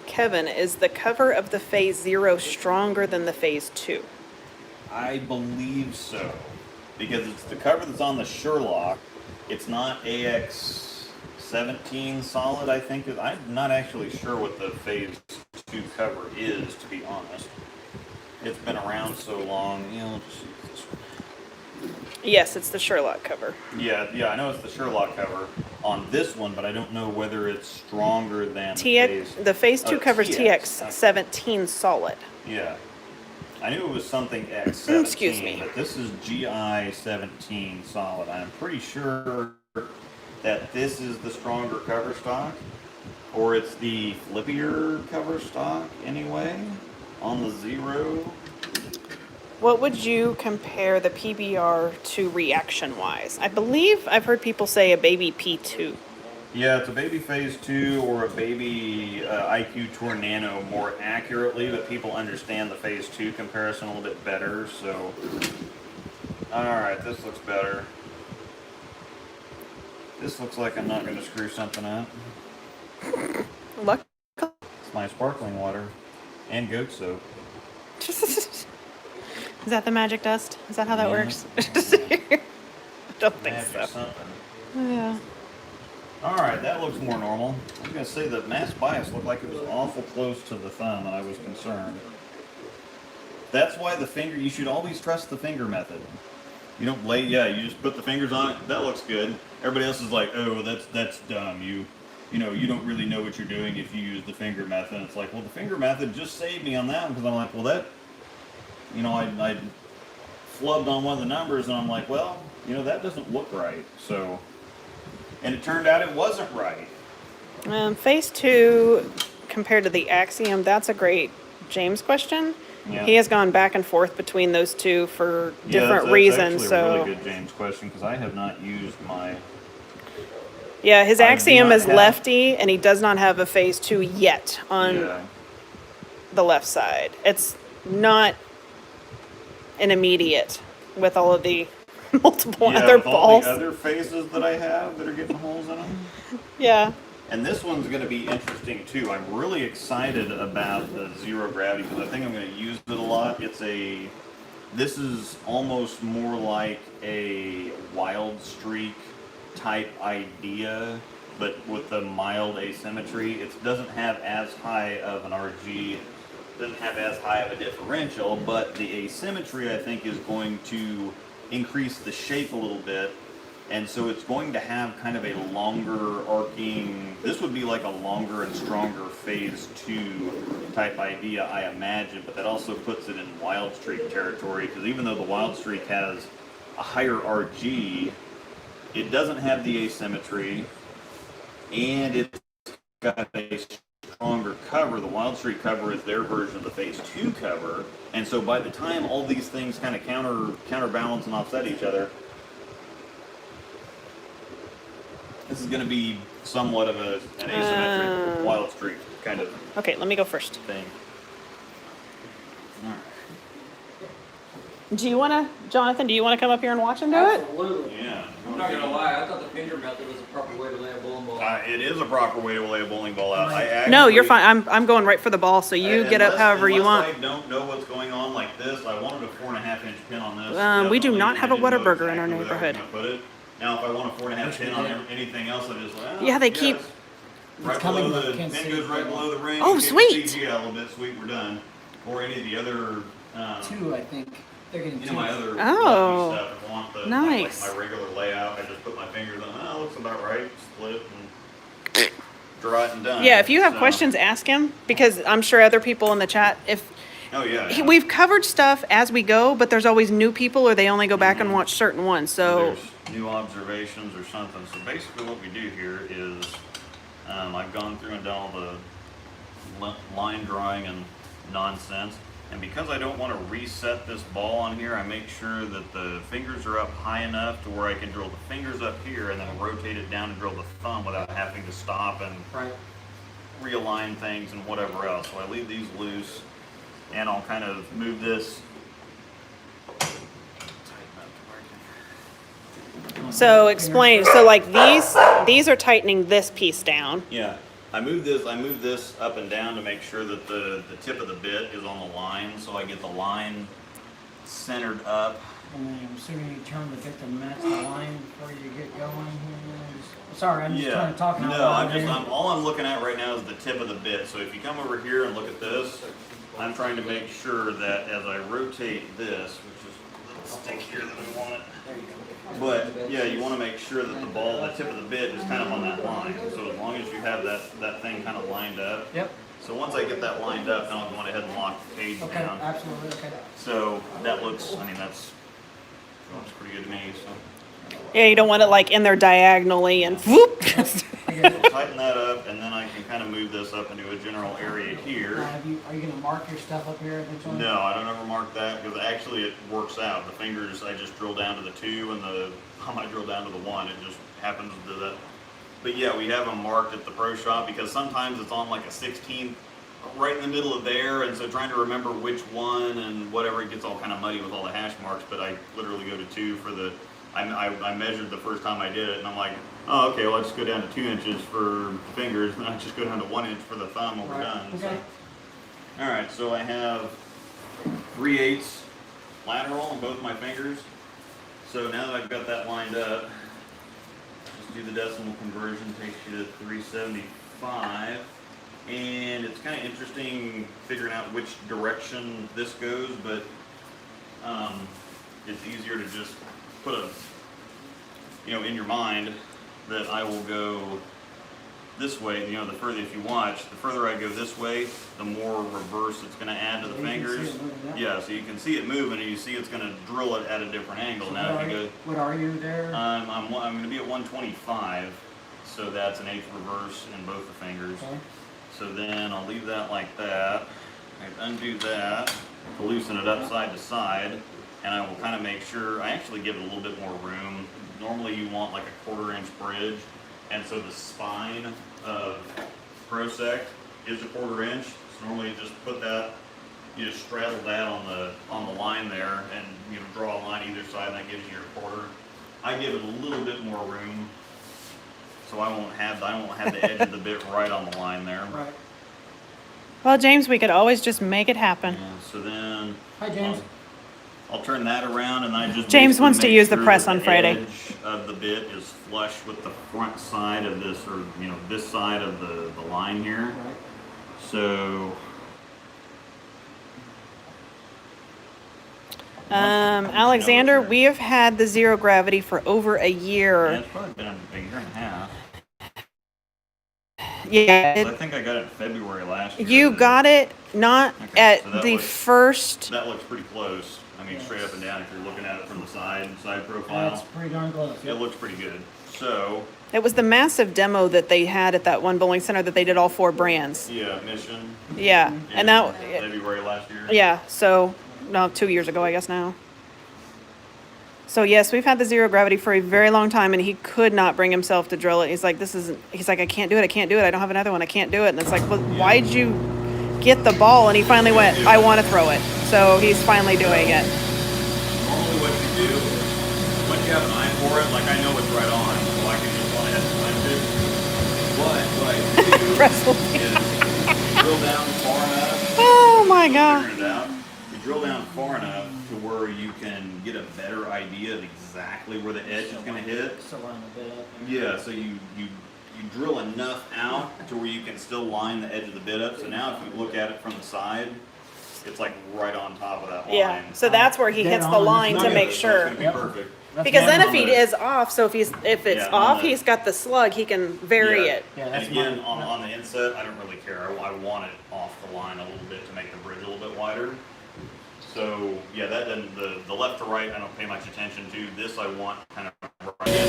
Kevin, is the cover of the Phase 0 stronger than the Phase 2?
I believe so, because it's the cover that's on the Sherlock. It's not AX 17 solid, I think. I'm not actually sure what the phase 2 cover is, to be honest. It's been around so long. You know, let's see this one.
Yes, it's the Sherlock cover.
Yeah, I know it's the Sherlock cover on this one, but I don't know whether it's stronger than
The phase 2 covers
TX.
TX 17 solid.
Yeah. I knew it was something X17,
Excuse me.
but this is GI 17 solid. I'm pretty sure that this is the stronger cover stock, or it's the flippier cover stock anyway, on the Zero.
What would you compare the PBR to reaction-wise? I believe I've heard people say a baby P2.
Yeah, it's a baby phase 2 or a baby IQ Tour Nano more accurately, but people understand the phase 2 comparison a little bit better, so. Alright, this looks better. This looks like I'm not going to screw something up.
Luck.
It's my sparkling water and goat soap.
Is that the magic dust? Is that how that
Yeah.
works? I don't think
Magic
so.
something.
Yeah.
Alright, that looks more normal. I was going to say the mass bias looked like it was awful close to the thumb, and I was concerned. That's why the finger, you should always trust the finger method. You don't you just put the fingers on it, that looks good. Everybody else is like, oh, that's dumb. You don't really know what you're doing if you use the finger method. It's like, well, the finger method just saved me on that one, because I'm like, well, that, I flubbed on one of the numbers, and I'm like, well, that doesn't look right, so. And it turned out it wasn't right.
Phase 2 compared to the Axiom, that's a great James question.
Yeah.
He has gone back and forth between those two for different
that's
reasons.
actually
So
a really good James question, because I have not used my.
yeah, his
I do
Axiom
not
is
have-
lefty, and he does not have a phase 2 yet on
Yeah.
the left side. It's not an immediate with all of the multiple
Yeah,
other
with all
balls.
the other phases that I have that are getting holes in them.
Yeah.
And this one's going to be interesting too. I'm really excited about the zero gravity because I think I'm going to use it a lot. This is almost more like a Wild Streak type idea, but with the mild asymmetry. It doesn't have as high of an RG, doesn't have as high of a differential, but the asymmetry I think is going to increase the shape a little bit. And so it's going to have kind of a longer arcing, this would be like a longer and stronger phase 2 type idea, I imagine, but that also puts it in Wild Streak territory, because even though the Wild Streak has a higher RG, it doesn't have the asymmetry, and it's got a stronger cover. The Wild Streak cover is their version of the phase 2 cover, and so by the time all these things kind of counterbalance and offset each other, this is going to be somewhat of an asymmetric Wild Streak kind of
Okay, let me go first.
thing. Alright.
Do you want to, Jonathan, do you want to come up here and watch him do it?
Absolutely.
Yeah.
I'm not gonna lie, I thought the finger method was a proper way to lay a bowling ball.
It is a proper way to lay a bowling ball out. I actually,
No, you're fine. I'm going right for the ball, so you get up however you want.
Unless I don't know what's going on like this, I wanted a 4.5-inch pin on this.
We do not
definitely,
have a
and I didn't know
Whataburger in our
exactly where that was
neighborhood.
gonna put it. Now, if I want a 4.5 pin on anything else, I just like,
Yeah, they keep-
right
coming,
below
but
the
I can't
pin
see
goes
it.
right below the ring.
Oh,
you get
sweet.
the CGL a little bit, sweet, we're done. Or any of the other,
Two, I think. They're getting two.
my other
Oh,
stuff. If I want the
nice.
like my regular layout, I just put my fingers on. Oh, looks about right. Split and draw it and done.
Yeah, if you have
So-
questions, ask him, because I'm sure other people in the chat,
Oh yeah.
we've covered stuff as we go, but there's always new people or they only go back and watch certain ones, so.
There's new observations or something. So basically, what we do here is I've gone through and done all the line drawing and nonsense. And because I don't want to reset this ball on here, I make sure that the fingers are up high enough to where I can drill the fingers up here and then rotate it down and drill the thumb without having to stop and
Right.
realign things and whatever else. So I leave these loose, and I'll kind of move this. Tighten up to where I can.
So explain, so like these are tightening this piece down.
Yeah, I move this up and down to make sure that the tip of the bit is on the line, so I get the line centered up.
And then I'm assuming you turn the bit to match the line before you get going. Sorry, I'm just trying to talk out
No,
loud
I'm
here.
all I'm looking at right now is the tip of the bit. So if you come over here and look at this, I'm trying to make sure that as I rotate this, which is a little stickier than we want it.
There you go.
But yeah, you want to make sure that the ball, the tip of the bit is kind of on that line. So as long as you have that thing kind of lined up.
Yep.
So once I get that lined up, then I'll go ahead and lock the page
Okay,
down.
absolutely, okay.
So that looks, I mean, looks pretty good to me. So
Yeah, you don't want it like in there diagonally and whoop.
I get it.
I'll tighten that up, and then I can kind of move this up into a general area here.
Now, are you gonna mark your stuff up here eventually?
No, I don't ever mark that because actually it works out. The fingers, I just drill down to the 2, and the I might drill down to the 1. It just happens to do that. But yeah, we have them marked at the pro shop because sometimes it's on like a 16th, right in the middle of there, and so trying to remember which one and whatever, it gets all kind of muddy with all the hash marks. But I literally go to 2 for the. I measured the first time I did it, and I'm like, oh, okay, well, I just go down to 2 inches for the fingers, and I just go down to 1 inch for the thumb when we're
Right,
done.
okay.
So. All right, so I have 3/8 lateral on both my fingers. So now that I've got that lined up, just do the decimal conversion, takes you to 375. And it's kind of interesting figuring out which direction this goes, but it's easier to just put in your mind that I will go this way. The further, if you watch, the further I go this way, the more reverse it's going to add to the
You can see
fingers.
it moving,
Yeah, so you can see it moving, and you see it's going to drill it at a different angle.
So
Now, if you go,
what are you there?
I'm going to be at 125, so that's an 1/8 reverse in both the fingers.
Okay.
So then I'll leave that like that. I undo that to loosen it up side to side, and I will kind of make sure, I actually give it a little bit more room. Normally you want like a 1/4 inch bridge, and so the spine of ProSect is a 1/4 inch. So normally you just put that, you just straddle that on the line there, and draw a line either side, and that gives you your 1/4. I give it a little bit more room, so I won't have the edge of the bit right on the line there.
Right.
Well, James, we could always just make it happen.
Yeah, so then
Hi, James.
I'll turn that around, and I just
James
basically
wants to
make
use the
sure
press
that
on Friday.
The edge of the bit is flush with the front side of this, or this side of the line here.
Right.
So
Alexander, we have had the zero gravity for over a
yeah,
year.
it's probably been a year and a half.
Yeah,
I think I got it in February last year.
you got it not
Okay,
at
so that
the
looks-
first.
That looks pretty close. I mean, straight up and down. If you're looking at it from the side profile,
That's pretty darn close.
it looks pretty good. So
It was the massive demo that they had at that one bowling center that they did all 4 brands.
yeah, Mission.
Yeah,
in
and that.
February last year.
Yeah, so, no, 2 years ago, I guess now. So yes, we've had the zero gravity for a very long time, and he could not bring himself to drill it. He's like, I can't do it, I don't have another one, I can't do it. And it's like, well, why'd you get the ball? And he finally went, I want to throw it. So he's finally doing it.
Normally what you do, once you have an eye for it, like I know it's right on, so I can just go ahead and punch it. But what I do
Wrestle.
is you drill down far enough.
Oh my God.
Figure it out. You drill down far enough to where you can get a better idea of exactly where the edge is going to hit.
Still line the bit up.
Yeah, so you drill enough out to where you can still line the edge of the bit up. So now if you look at it from the side, it's like right on top of that line.
Yeah, so that's where he
Dead
hits the
on.
line
It's
to
not
make
That's
sure.
gonna be
Yep.
perfect.
That's
Because then
mine.
if he is off, so if it's
Yeah, on
off,
the-
he's got the slug, he can vary
Yeah.
it.
Yeah,
And
that's
again,
mine.
on the inset, I don't really care. I want it off the line a little bit to make the bridge a little bit wider. So yeah, that then the left to right, I don't pay much attention to. This I want kind of right in.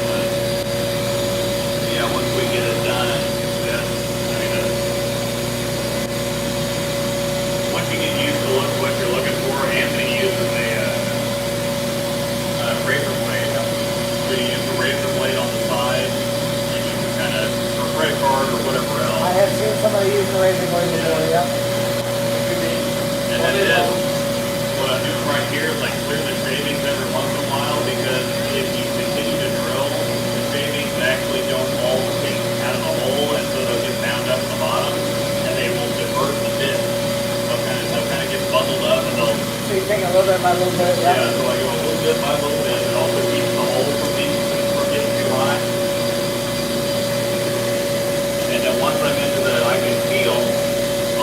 Yeah, once we get it done, once you get used to what you're looking for, Anthony uses a razor blade. So you use the razor blade on the side, and you can kind of, or credit card or whatever else.
I have seen somebody use the razor blade before, yeah.
And then what I'm doing right here is like clear the shavings every once in a while, because if you continue to drill, the shavings actually don't all get out of the hole, and so they'll get bound up at the bottom, and they will divert the bit. They'll kind of get bundled up, and they'll
So taking a little bit by a little bit,
Yeah,
yeah.
so I go a little bit by a little bit. It also keeps the hole from getting too high. And then once I'm into I can feel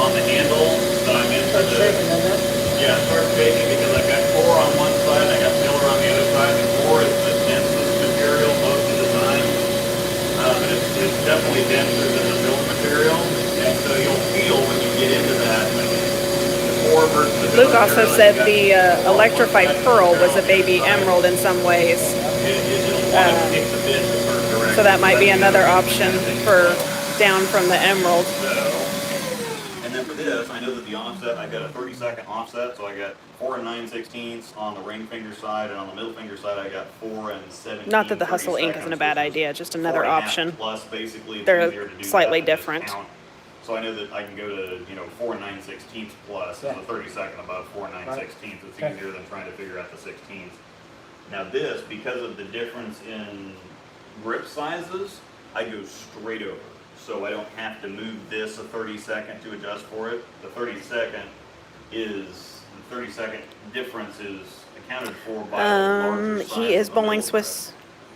on the handle that I'm into
Start shaking, doesn't it?
yeah, it starts shaking because I've got core on one side and I got filler on the other side. The core is the densest material most of the time. But it's definitely denser than the filler material. And so you'll feel when you get into that, the core versus the filler
Luke also
material,
said
you got
the
core on one
electrified
side,
pearl
material
was a
on the other
baby
side.
emerald in some ways.
It'll want to kick the bit in a certain direction.
So that might be
That's
another
the other
option
thing
for
as well.
down from the emerald.
So, and then for this, I know that the offset, I got a 30-second offset, so I got 4 9/16 on the ring finger side, and on the middle finger side, I got 4 17.
Not that the Hustle ink isn't a bad idea, just another option.
Plus, basically, it's
They're
easier to do
slightly
that than just
different.
count. So I know that I can go to 4 9/16 plus,
Yeah.
so 30-second above 4 9/16. It's
Okay.
easier than trying to figure out the 16ths. Now this, because of the difference in grip sizes, I go straight over. So I don't have to move this a 30-second to adjust for it. The 30-second difference is accounted for by the larger size
He is
of the
bowling
middle
Swiss,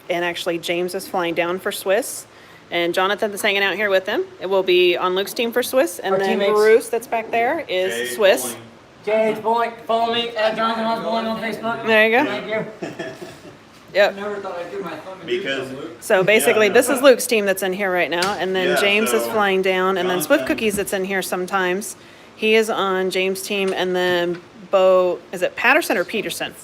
and actually James is flying down for Swiss. And Jonathan is hanging out here with him. It will be on Luke's team for Swiss, and
Our
then
teammates.
Bruce that's back there is
Jay
Swiss.
bowling.
Jay, it's bowling. Follow me at Jonathan Haas Bowling on Facebook.
There you go.
Thank you.
Yep.
Never thought I'd get my thumb in
Because-
Luke.
So basically,
Yeah.
this is Luke's team that's in here right now, and then
Yeah,
James is
so
flying down, and then Swift
Jonathan-
Cookies that's in here sometimes. He is on James' team, and then Bo, is it Patterson or Peterson?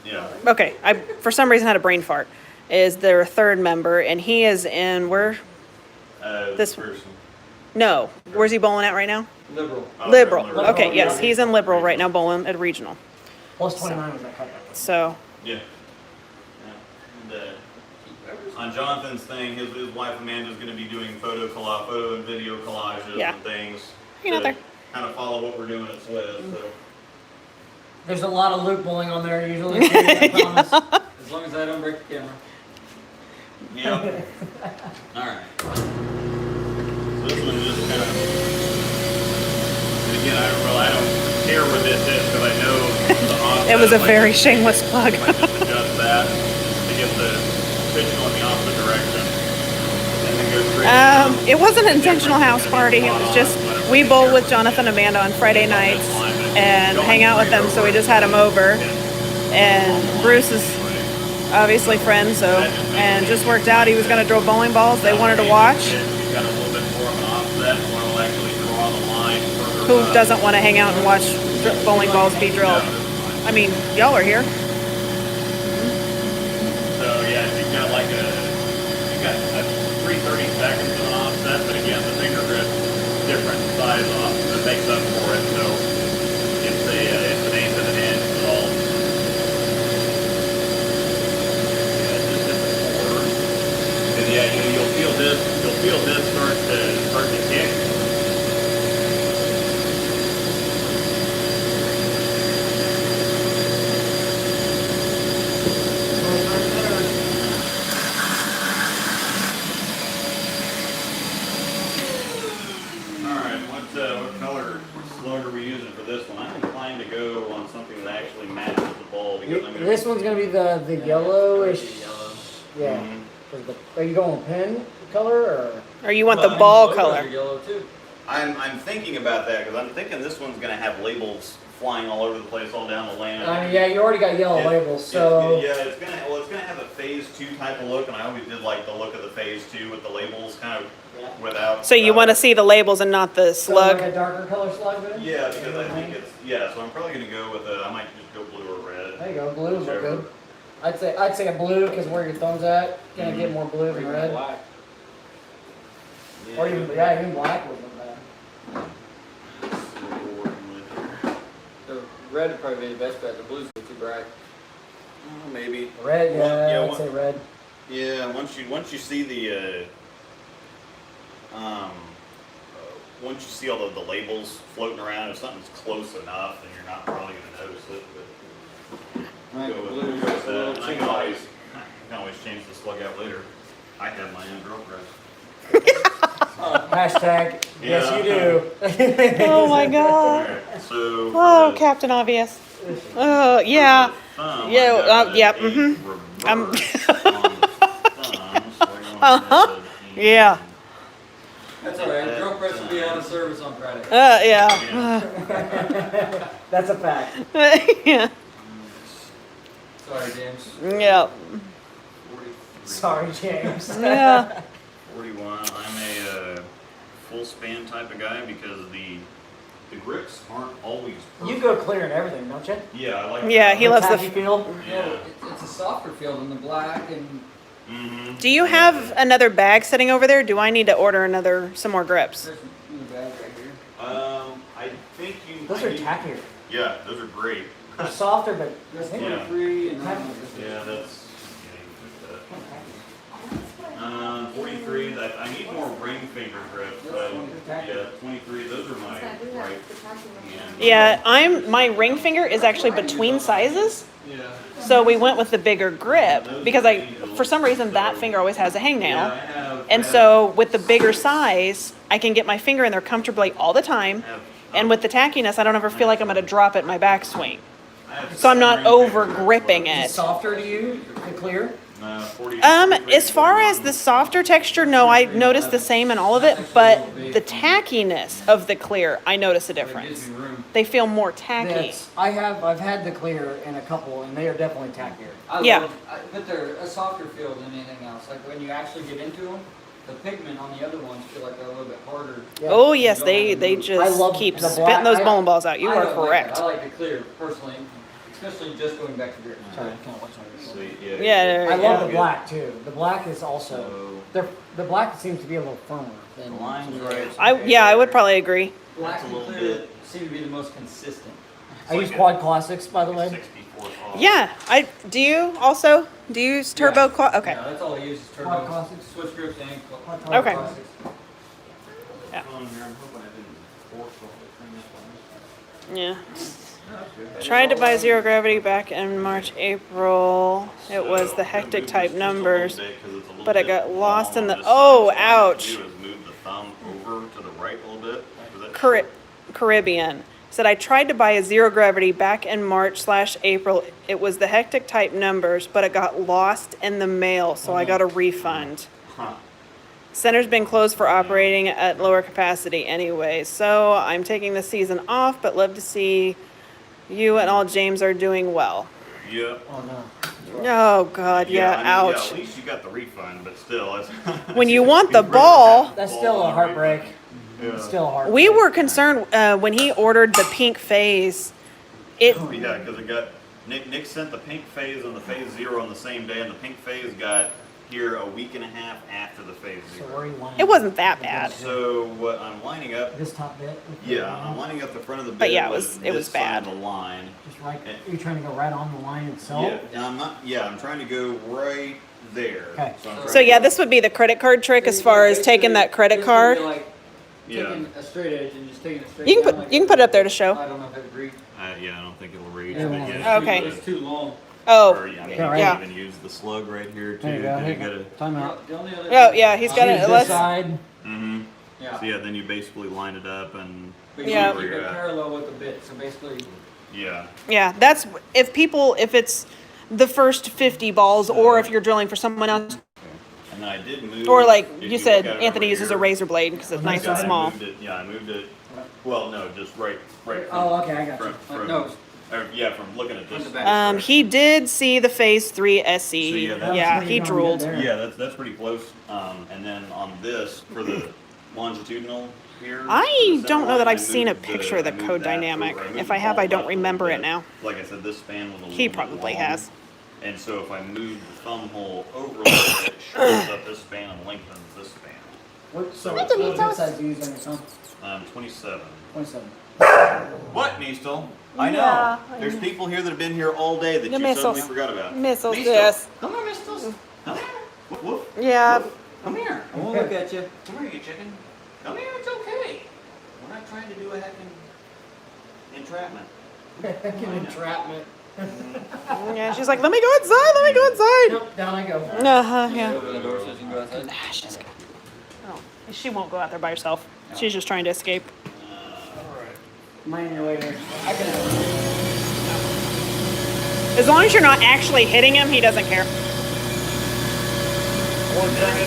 Yeah.
Okay, I for some reason had a brain fart. Is their third member, and he is in where? This-
person.
No, where's he bowling at right now?
Liberal.
Oh,
Liberal.
Liberal.
Okay, yes,
Yeah.
he's in Liberal right now bowling at regional.
Plus 29 was that cut.
So
Yeah. And, on Jonathan's thing, his wife Amanda's going to be doing photo and video collages
Yeah.
and things.
Hang out
to
there.
Kind of follow what we're doing at Swiss. So.
There's a lot of Luke bowling on there usually. Too, I promise.
As long as I don't break the camera.
Yeah. All right. So this one just kind of. And again, I don't care where this is because I know the offset.
it was a
might
very
just-
shameless plug.
Might just adjust that to get the pitch going the opposite direction. And then go straight.
It wasn't an intentional house party. It was just we bowl with Jonathan and Amanda on Friday nights and hang out with them. So we just had them over, and Bruce is obviously friends. So and just worked out. He was going to drill bowling balls. They wanted to watch.
He's got a little bit more of an offset. One will actually draw the line further
Who
up.
doesn't want to hang out and watch bowling balls be drilled? I mean, y'all are here.
So yeah, you've got like you've got a 3/30 seconds of an offset, but again, the finger grip different size off that makes up for it. So it's an eighth of an inch at all. Yeah, it's just different quarters. And yeah, you'll feel this start to kick. Alright, what color slug are we using for this one? I'm inclined to go on something that actually matches the ball because I'm gonna.
This one's gonna be the yellowish.
Yellow.
Yeah.
Mhm.
'Cause Are you going pin color or?
Or you want
Well,
the
I mean,
ball
logos
color?
are yellow too.
I'm thinking about that because I'm thinking this one's gonna have labels flying all over the place, all down the land.
I mean, yeah, you already got yellow labels, so.
Yeah, it's gonna have a phase 2 type of look, and I always did like the look of the phase 2 with the labels kind of without.
So you want to see the labels and not the
So like a
slug?
darker color slug then?
Yeah, because I think it's so I'm probably gonna go with I might just go blue or red.
There you go, blue would look
Whichever.
good. I'd say a blue because where your thumb's at, gonna get more blue
Or
than
even
red.
black.
Or even black would look bad.
The red would probably be the best bet. The blue's too bright.
Maybe.
Red, yeah,
Well, yeah,
I'd
one-
say red.
Yeah, once you see the once you see all the labels floating around, if something's close enough, then you're not probably gonna notice it. But
Right,
go with,
blue,
go with
a little
that. I
chink
can always change the slug out later. I have my own girlfriend.
Hashtag, yes you do.
Oh my god.
Alright, so
Oh,
for the-
Captain Obvious. Oh, yeah.
Thumb,
Yeah,
I got
yeah,
a
mhm.
reverse
I'm-
on the thumb, so we're going
Uh-huh.
ahead and-
Yeah.
That's all right. Drill press will be out of service on Friday.
Yeah.
That's a fact.
Yeah.
Sorry, James.
Yeah.
43.
Sorry, James.
Yeah.
41. I'm a full span type of guy because the grips aren't always perfect.
You go clear and everything, don't you?
Yeah, I like
Yeah,
that.
he loves the.
tacky feel.
Yeah.
It's a softer field in the black and
Mm-hmm.
Do you have another bag sitting over there? Do I need to order some more grips?
there's a new bag right here.
I think you.
Those are tackier.
Yeah, those are great.
They're softer, but
There's
Yeah.
23 and
Yeah, that's. 43. I need more ring finger grip. Yeah, 23. Those are my right hand.
Yeah, my ring finger is actually between sizes.
Yeah.
So we went with the bigger grip because for some reason that finger always has a
Yeah, I
hangnail.
have.
And so with the bigger size, I can get my finger in there comfortably all the time. And with the tackiness, I don't ever feel like I'm going to drop it in my backswing. So I'm not over gripping
is it
it.
softer to you, the clear?
40.
As far as the softer texture, no, I notice the same in all of it, but the tackiness of the clear, I notice a
It gives
difference.
me room.
They feel more tacky.
I've had the clear in a couple, and they are definitely tackier.
Yeah.
But they're a softer feel than anything else. Like when you actually get into them, the pigment on the other ones feel like they're a little bit harder.
Yeah.
Oh yes, they
I
just
love
keep
the
spitting
black-
those
I-
bowling balls out. You
I
are
don't like
correct.
that. I like the clear personally, especially just going back to grip.
Sorry, I can't watch
Sweet,
Yeah,
I love
yeah.
the black too. The black is also.
So
The black seems to be a little firmer
the
than.
line's right.
I would probably agree.
Black
That's a
and
little
clear
bit-
seem to be the most consistent.
I use quad classics, by the way.
64 off.
Yeah, do you also use turbo
Yeah.
quad? Okay.
Yeah, that's all I use is
Quad
turbo,
classics.
switch grips and quad
Quad
Okay.
classics.
Yeah.
On here, I'm hoping I didn't force the whole thing
Yeah.
this way.
Tried to buy zero gravity back in March, April. It was the hectic type numbers, but I got lost in the. Oh, ouch.
Do is move the thumb over to the right a little bit. Is that-
Caribbean said I tried to buy a zero gravity back in March/April. It was the hectic type numbers, but it got lost in the mail, so I got a refund.
Huh.
Center's been closed for operating at lower capacity anyway, so I'm taking the season off, but love to see you and all James are doing well.
Yeah.
Oh no.
Oh God, yeah,
I mean,
ouch.
at least you got the refund, but still. It's,
When you want the
it's really
ball-
tough
That's
ball
still a
on
heartbreak.
refund.
It's
Yeah.
still a heartbreak.
We were concerned when he ordered the pink phase. It
Oh, yeah, because it got Nick sent the pink phase and the phase zero on the same day, and the pink phase got here a week and a half after the phase
So
zero.
where are you lining
It
up?
wasn't that bad.
So what I'm lining up,
This top bit. with the
yeah,
line?
I'm lining up the front of the bit.
But yeah, it
with
was- it was
this side of
bad.
The line.
Just right. Are you trying to go right on the line itself?
Yeah, and I'm not. Yeah, I'm trying to go right there.
Okay.
I'm
So
trying
yeah,
to-
this would be the credit card trick as far as taking that credit card.
Like
Yeah.
taking a straight edge and just taking it straight
You can
down
put
like
you can put it up there to show.
I don't know if it reach.
Yeah, I don't think it'll reach.
Yeah,
but
well,
yeah.
Okay.
It's too long.
Oh,
Or, yeah, I mean,
Yeah,
you
right.
can even use the slug right here too.
There you go.
then
Hey,
you gotta.
time out.
The only other
Oh, yeah, he's got
Choose
it.
this
Let's-
side.
Mm-hmm.
Yeah.
So yeah, then you basically line it up and
But you
Yeah.
keep it parallel with the bit, so basically
yeah.
yeah, that's if it's the first 50 balls, or if you're drilling for someone else,
And then I did move.
or like
if
you
look
said,
at it
Anthony
over
uses a
here,
razor blade because it's nice and
I
small.
I moved it, yeah, I moved it. Well, no, just right from.
Oh, okay, I got you.
From,
no.
yeah, from looking at this.
From the back.
He did see the phase 3 SE.
So, yeah, that's
Yeah,
pretty
he
darn
drooled.
good there.
Yeah, that's pretty close. And then on this for the longitudinal here.
I
the
don't
center
know that
line,
I've seen a
moved
picture of the
I moved
code
that
dynamic.
over. I moved
If
the
I have,
ball
I don't
left a
remember
little
it
bit.
now.
Like I said, this span was a little
He
bit
probably
long.
has.
And so if I move the thumb hole over a little bit, it shortens up this span and lengthens this span.
What, so
What
what
the
bit
details?
size do you use on your phone?
27.
27.
What, Neastel? I know.
Yeah, I
There's
know.
people here that have been here all day that
The
you
missiles.
suddenly forgot about.
Missiles,
Neastel.
yes.
Come here, Missiles. Come here. Woof, woof.
Yeah.
Come here.
I won't look at you.
Come here, you chicken. Come here, it's okay. We're not trying to do a heckin' entrapment.
Entrapment.
Yeah, she's like, let me go inside, let me go inside.
Nope, down I go.
Uh-huh, yeah.
Open the door so you can go outside.
Nah, she's good. Oh, she won't go out there by herself. She's just trying to escape.
Mine your way there. I can.
As long as you're not actually hitting him, he doesn't care.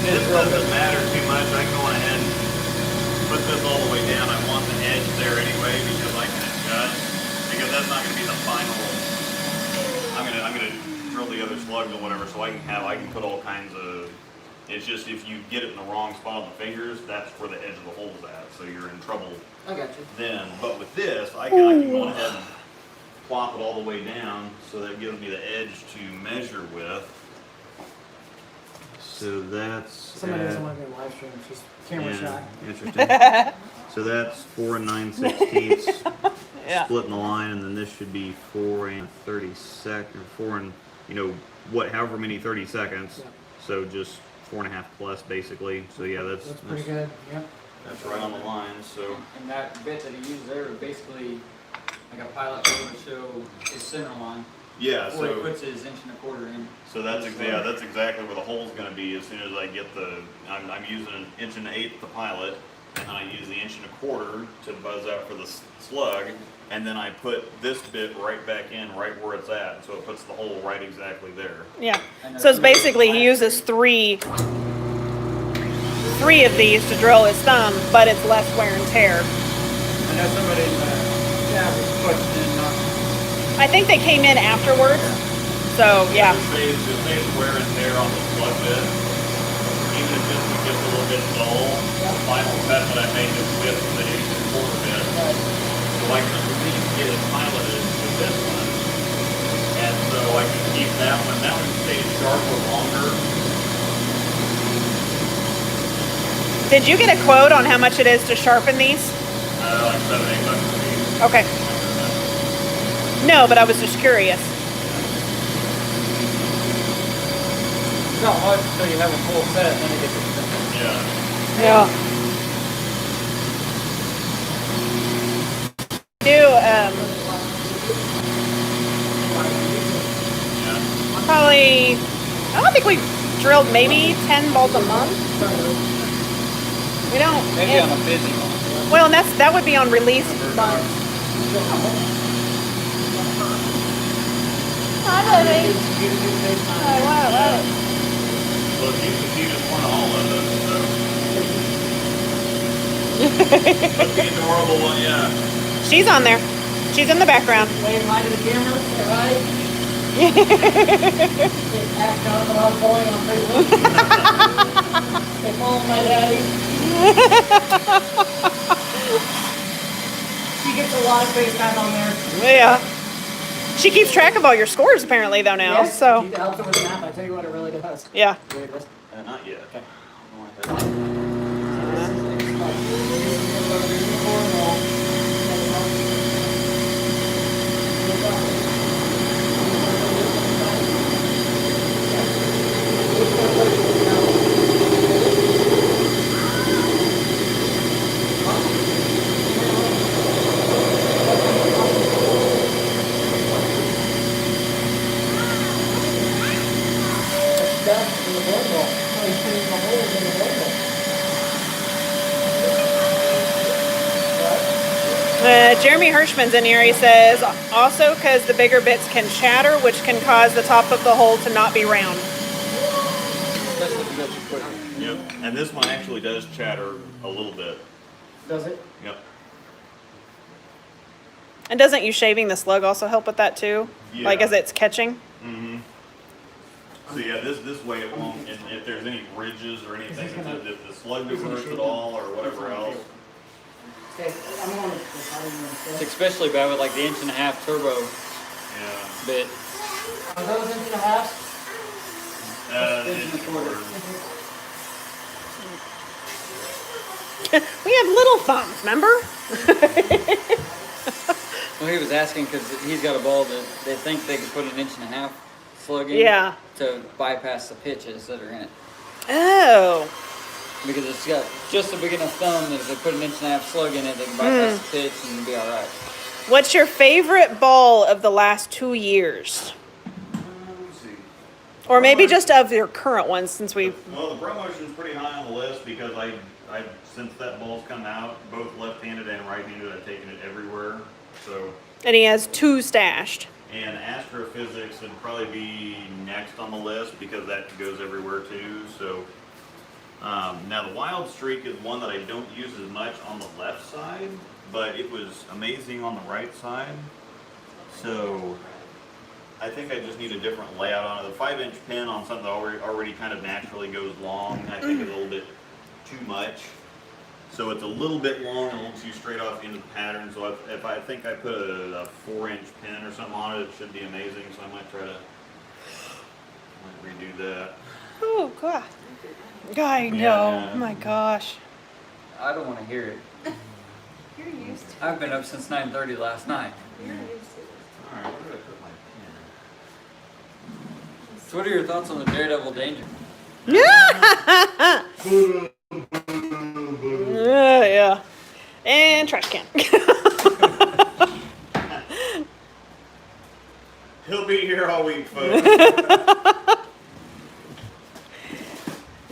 This doesn't matter too much. I can go ahead and put this all the way down. I want the edge there anyway because I can adjust. Because that's not going to be the final. I'm gonna drill the other slugs or whatever, so I can put all kinds of. It's just if you get it in the wrong spot on the fingers, that's where the edge of the hole's at. So you're in trouble
I got you.
then. But with this, I can go ahead and plop it all the way down, so that gives me the edge to measure with. So that's.
Somebody doesn't want to be live stream, just camera shot.
Interesting. So that's 4 9/16
Yeah.
splitting the line, and then this should be 4 and 30 seconds, 4 and however many 30 seconds.
Yeah.
So just 4.5 plus basically. So yeah,
That's pretty good, yep.
That's right on the line. So
And that bit that he used there was basically like a pilot tool to show his center line.
yeah,
Before he
so
puts his 1.25 inch in.
so that's that's exactly where the hole's going to be. As soon as I get I'm using an 1.1/8 the pilot, and then I use the 1.25 to buzz out for the slug, and then I put this bit right back in right where it's at, so it puts the hole right exactly there.
Yeah. So it's basically he uses three of these to drill his thumb, but it's less wear and tear.
I know somebody in the chat was questioning
I think they came in afterwards. So yeah.
It saves wear and tear on the slug bit. Even if this one gets a little bit dull, the final cut that I made this with the 1.25 bit. So I can at least get it piloted with this one. And so I can keep that one. That one stays sharper longer.
Did you get a quote on how much it is to sharpen these?
Like $7, $8 a piece.
Okay. No, but I was just curious.
not much until you have a full set, then it gets expensive.
Yeah.
Yeah. Probably, I don't think we drilled maybe 10 bolts a month. We don't.
Maybe on a busy one.
Well, and that would be on release months. Hi, baby. Hi, wow.
Well, you just want all of it, so. But the adorable one, yeah.
She's on there. She's in the background.
Wave hi to the camera, say hi. Ask John about bowling on Facebook. They follow my daddy. She gets a lot of FaceTime on there.
Yeah. She keeps track of all your scores apparently though now.
Yes,
So
it helps her with math. I tell you what, it really does.
yeah.
Not yet.
Okay.
Jeremy Hirschman's in here. He says also because the bigger bits can chatter, which can cause the top of the hole to not be round.
Especially if you go too quick.
Yep. And this one actually does chatter a little bit.
Does it?
Yep.
And doesn't you shaving the slug also help with that too?
Yeah.
Like as it's catching?
Mm-hmm. So yeah, this way it won't, and if there's any ridges or anything, if the slug diverts at all or whatever else.
Okay, I'm going to.
It's especially bad with like the 1.5 turbo
Yeah.
bit.
Are those 1.5?
Inch and a quarter.
We have little thumbs, remember?
Well, he was asking because he's got a ball that they think they can put an 1.5 slug in
Yeah.
to bypass the pitches that are in it.
Oh.
Because it's got just a big enough thumb that if they put an 1.5 slug in it, they can bypass the pitch and it'll be all right.
What's your favorite ball of the last 2 years?
Let's see.
Or maybe just of your current ones since we...
Well, the ProMotion's pretty high on the list because I since that ball's come out, both left-handed and right-handed, I've taken it everywhere. So
And he has 2 stashed.
And astrophysics would probably be next on the list because that goes everywhere too. So now the Wild Streak is one that I don't use as much on the left side, but it was amazing on the right side. So I think I just need a different layout on it. The 5-inch pin on something that already kind of naturally goes long, I think is a little bit too much. So it's a little bit long and a little too straight off into the pattern. So if I think I put a 4-inch pin or something on it, it should be amazing. So I might try to redo that.
Oh God. I know.
Yeah.
Oh my gosh.
I don't want to hear it.
You're used to it.
I've been up since 9:30 last night.
You're used to it.
All right, where did I put my pin?
So what are your thoughts on the Daredevil Danger?
Yeah. And trash can.
He'll be here all week, folks.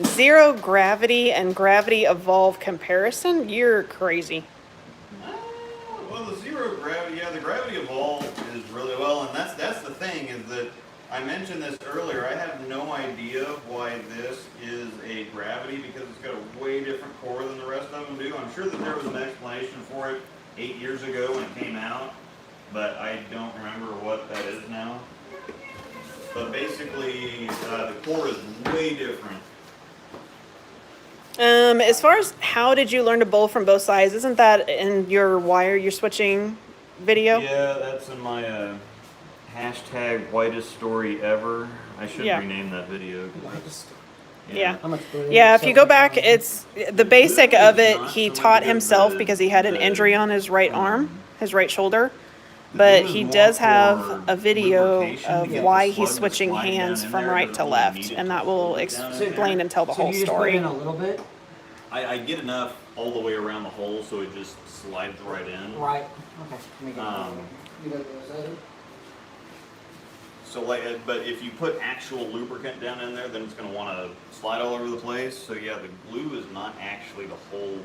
Zero gravity and gravity evolve comparison? You're crazy.
Well, the zero gravity, yeah, the gravity evolve is really well, and that's the thing is that I mentioned this earlier. I have no idea why this is a gravity because it's got a way different core than the rest of them do. I'm sure that there was an explanation for it 8 years ago when it came out, but I don't remember what that is now. But basically, the core is way different.
As far as how did you learn to bowl from both sides? Isn't that in your wire you're switching video?
Yeah, that's in my hashtag whitest story ever. I should
Yeah.
rename that video.
Yeah.
How much further?
Yeah, if you go back, it's the basic of it. He taught himself because he had an injury on his right arm, his right shoulder. But he does have a video of why he's switching hands from right to left, and that will explain and tell the
So
whole
you just put
story.
in a little bit?
I get enough all the way around the hole so it just slides right in.
Right. Okay. Let me get
Um,
it.
So like, but if you put actual lubricant down in there, then it's going to want to slide all over the place. So yeah, the glue is not actually to hold.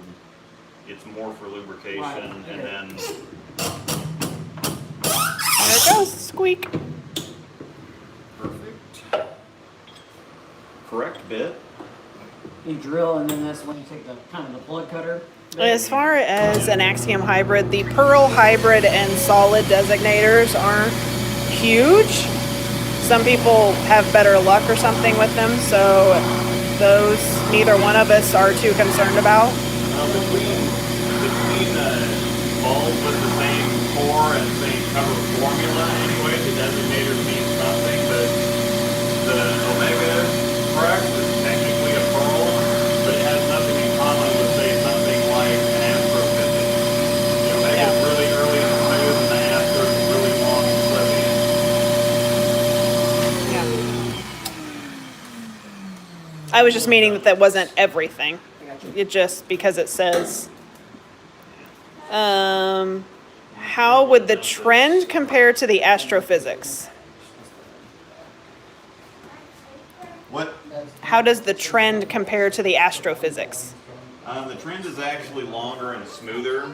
It's more for lubrication,
Right.
and then
There it goes, squeak.
perfect. Correct bit.
You drill, and then that's when you take the kind of the plug cutter.
As far as an Axiom hybrid, the Pearl hybrid and solid designators aren't huge. Some people have better luck or something with them, so those neither one of us are too concerned about.
Between balls with the same core and same cover formula, anyway, the designator means something. But the Omega Frex is technically a Pearl, but it has nothing in common with, say, something like an Astrophysics. The Omega is really early and smooth, and the Astro is really long and slippy.
I was just meaning that that wasn't everything.
I got you.
It just because it says. How would the trend compare to the astrophysics?
What?
How does the trend compare to the astrophysics?
The trend is actually longer and smoother.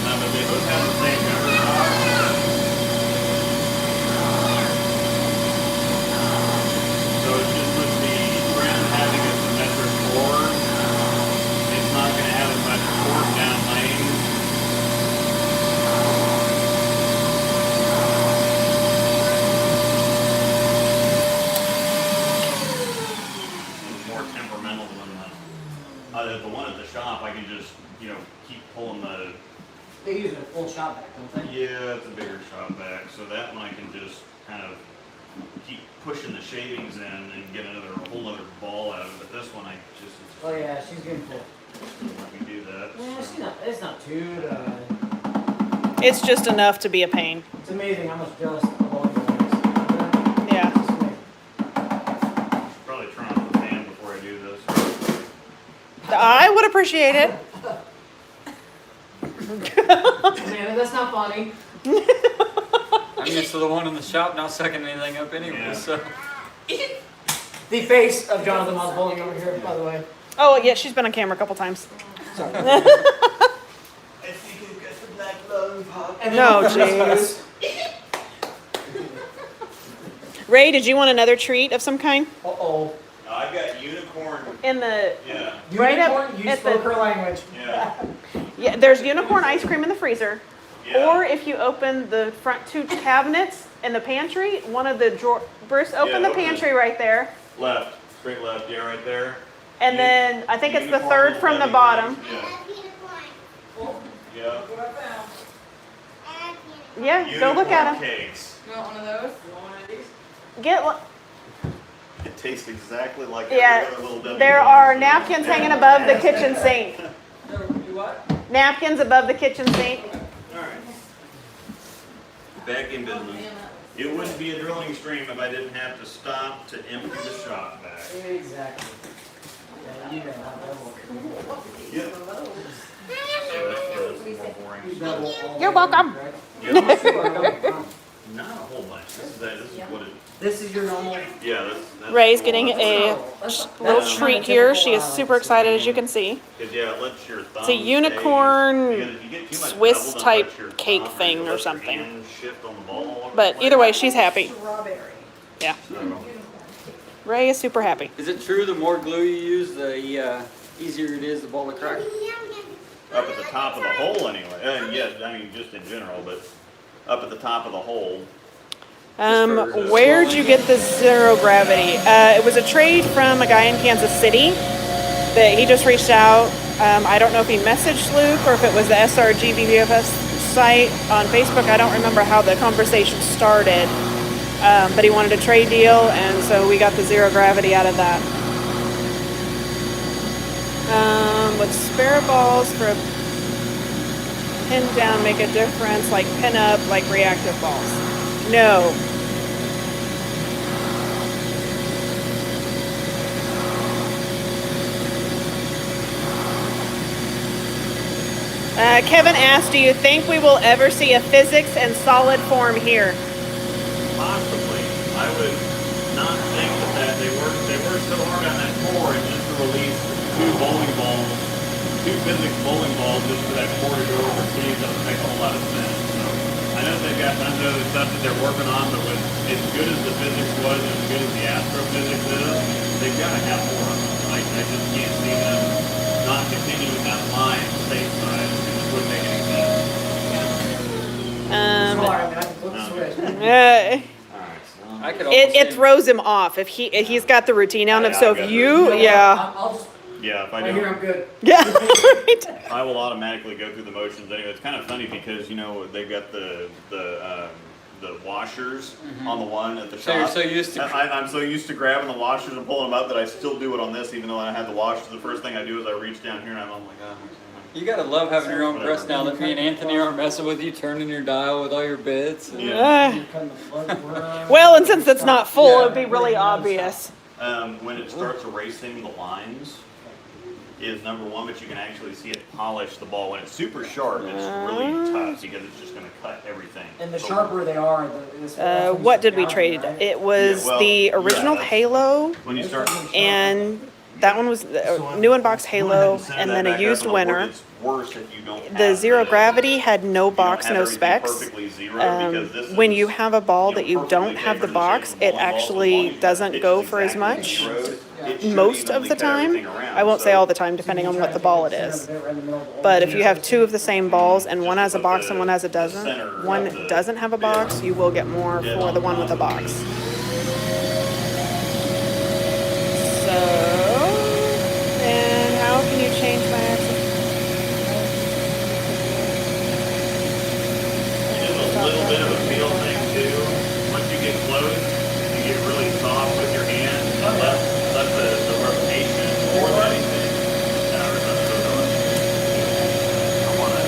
But they both have the same cover stock. So it's just with the trend having a symmetric core, it's not going to have as much torque down lane. It's more temperamental than the one at the shop. I can just, keep pulling the.
They use a full shop back, don't they?
Yeah, it's a bigger shop back, so that one I can just kind of keep pushing the shavings in and get a whole other ball out of it. But this one, I just
Oh yeah, she's getting full.
doesn't let me do that.
Yeah,
so.
it's not too bad.
It's just enough to be a pain.
It's amazing how much dust the volume is.
Yeah.
It's amazing.
Probably turn off the fan before I do this.
I would appreciate it.
Man, that's not funny.
I'm used to the one in the shop not sucking anything up anyway,
Yeah.
so.
The face of Jonathan Oswald over here, by the way.
Oh, yeah, she's been on camera a couple times.
Sorry.
If you can get the black lollipop.
No, jeez. Ray, did you want another treat of some kind?
Uh-oh.
I've got unicorn.
In the
Yeah,
Right up
Unicorn, you
at
spoke
the-
her language.
yeah,
yeah, there's unicorn ice cream in the freezer.
yeah.
Or if you open the front two cabinets in the pantry, one of the drawer, Bruce, open
Yeah,
the
open it.
pantry right there.
Left, straight left, yeah, right there.
And
Uni-
then I think it's the
unicorn
third
little
from the
Debbie
bottom.
things,
Oh,
Yeah, yeah.
look what I found.
Yeah, go look at
Unicorn
them.
cakes.
You want one of those?
You want one of these?
Get,
It tastes exactly like
Yeah,
every other little Debbie
there
thing.
are napkins hanging above the kitchen sink.
No, you what?
Napkins above the kitchen sink.
Alright. Back in business. It wouldn't be a drilling stream if I didn't have to stop to empty the shop back.
Exactly. Yeah, you gotta have that one.
Yep. So that's more boring.
Double all
You're
the way,
welcome.
right?
Yep. Not a whole bunch. This is what it.
This is your normal.
Yeah, that's
Ray's getting a little
That's
treat
kinda
here.
typical
She is
Alex.
super excited, as you can see.
Cause yeah, it lets your thumb.
It's a unicorn
stay, because if you get too much
Swiss
double, then it
type
lets your
cake
thumb
thing
let
or
your
something.
hand shift on the ball all over
But
the
either way,
place.
she's happy.
Strawberry.
Yeah,
So,
Ray is super happy.
Is it true the more glue you use, the easier it is the ball to crack?
up at the top of the hole anyway. Yeah, I mean just in general, but up at the top of the hole.
Where'd you get the zero gravity? It was a trade from a guy in Kansas City that he just reached out. I don't know if he messaged Luke or if it was the SRG BBFS site on Facebook. I don't remember how the conversation started. But he wanted a trade deal, and so we got the zero gravity out of that. Would spare balls for a pin down make a difference, like pin up, like reactive balls? No. Kevin asked, do you think we will ever see a physics and solid form here?
Possibly. I would not think that they worked so hard on that core and just to release two physics bowling balls just for that core to go overseas doesn't make a whole lot of sense. So I know they've got tons of other stuff that they're working on, but with as good as the physics was and as good as the astrophysics is, they've got to have more of them. I just can't see them not continuing that line stateside. It just wouldn't make any sense.
Sorry, I mean, I can flip the switch.
Alright, so.
I could
It throws him off if he's got the routine on him. So if you, yeah,
I'll just,
Yeah, if I
right
do.
here, I'm good.
yeah, right.
I will automatically go through the motions anyway. It's kind of funny because you know they've got the washers on the one at the
So
shop.
you're so used to-
I'm so used to grabbing the washers and pulling them up that I still do it on this, even though I have the washers. The first thing I do is I reach down here and I'm like, oh.
You gotta love having your own press now that me and Anthony aren't messing with you, turning your dial with all your bits.
Yeah.
You cut the plug where-
Well, and since it's not full, it'd be really obvious.
When it starts erasing the lines is number one, but you can actually see it polish the ball. When it's super sharp, it's really tough because it's just going to cut everything.
And the
So-
sharper they are,
What did we trade? It was
Yeah, well,
the original
yeah.
Halo,
When you start.
and that one was new unboxed Halo, and then a used winner.
It's worse if you don't
The
have
zero gravity had no
you don't
box,
have
no
everything
specs.
perfectly zero, because this
When
is,
you have a ball
you
that
know,
you
perfectly
don't have the
tapered
box,
to the
it
shape of the ball, so as long
actually
as you
doesn't
pitch
go
it
for as
exactly
much.
where you wrote, it should
Most of
evenly
the
cut
time,
everything around.
I won't say
So-
all the time, depending on what the ball it is. But if you have two of the same balls and one has a box and one has a doesn't, one doesn't have a box, you will get more for the one with a box. So, and how can you change my access?
It is a little bit of a feel thing too. Once you get close, you get really soft with your hand. Let the rotation more than anything. I want to.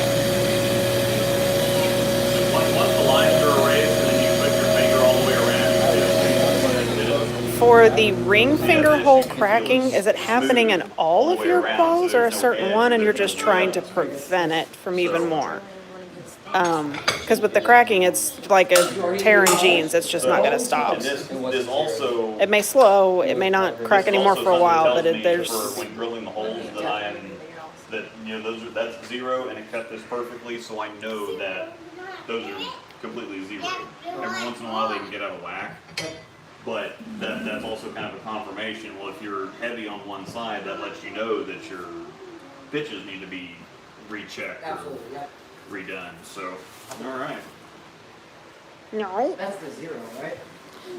Once the lines are erased, and then you put your finger all the way around, you see
For the ring finger hole cracking, is it happening in all of your balls or a certain one and you're just trying to prevent it from even more? Because with the cracking, it's like a tear in jeans, it's just not gonna stop.
And this also.
It may slow, it may not crack
this
anymore
also
for a while,
tells
but
me
there's,
for when drilling the holes that I am, that You know, that's 0, and it cut this perfectly, so I know that those are completely 0. Every once in a while they can get out of whack, but that's also kind of a confirmation. Well, if you're heavy on one side, that lets you know that your pitches need to be rechecked or
Absolutely, yeah.
redone. So, all right.
No.
That's the 0, right?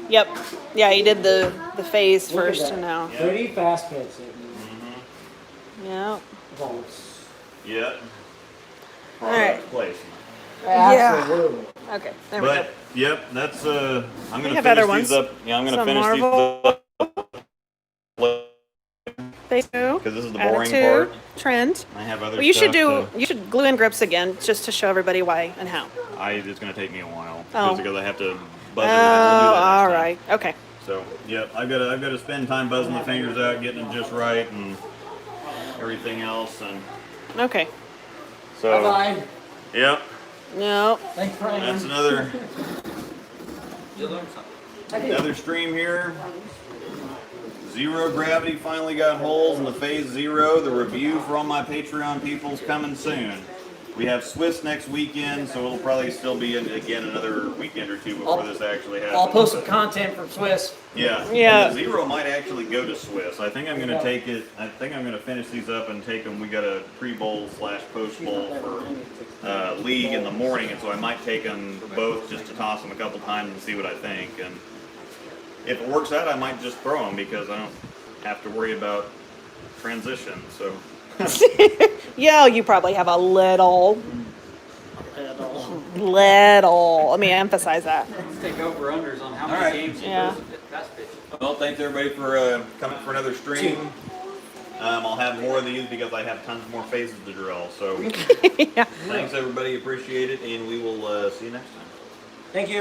Yep. Yeah, he did the phase
Look at
first
that.
and now.
Yeah.
Pretty fast pitch.
Yeah.
Volts.
Yeah.
All right.
Product placement.
Absolutely.
Okay. There we go.
But yep, that's I'm gonna
have
finish
other
these
ones.
up. Yeah, I'm gonna
Some
finish
Marvel.
these up
Phase 2.
because this is the boring
Attitude.
part.
Trend.
I have other
Well, you should
stuff
you should glue in grips again just to show everybody why and how.
it's gonna take me a while
Oh.
because I have to
Oh,
buzz it. We'll do that next
all
time.
right. Okay.
So yep, I've got to spend time buzzing the fingers out, getting them just right, and everything else, and
Okay.
so
Bye-bye.
yep,
No.
Thanks, Brian.
that's another
You learned something.
another stream here. Zero gravity finally got holes in the phase 0. The review for all my Patreon people's coming soon. We have Swiss next weekend, so it'll probably still be again another weekend or two before this actually happens.
I'll post some
but-
content from Swiss.
Yeah.
Yeah.
And the 0 might actually go to Swiss. I think I'm gonna take it. I think I'm gonna finish these up and take them. We got a pre-bowl / post-bowl for league in the morning, and so I might take them both just to toss them a couple times and see what I think. And if it works out, I might just throw them because I don't have to worry about transition. So
Yeah, you probably have a little. Let me emphasize that.
Let's take over-unders on how
All
many
right.
games he
Yeah.
throws at fast pitch.
well, thanks everybody for coming for another stream. I'll have more of these because I have tons more phases to drill. So
Yeah.
thanks everybody, appreciate it, and we will see you next time.
Thank you.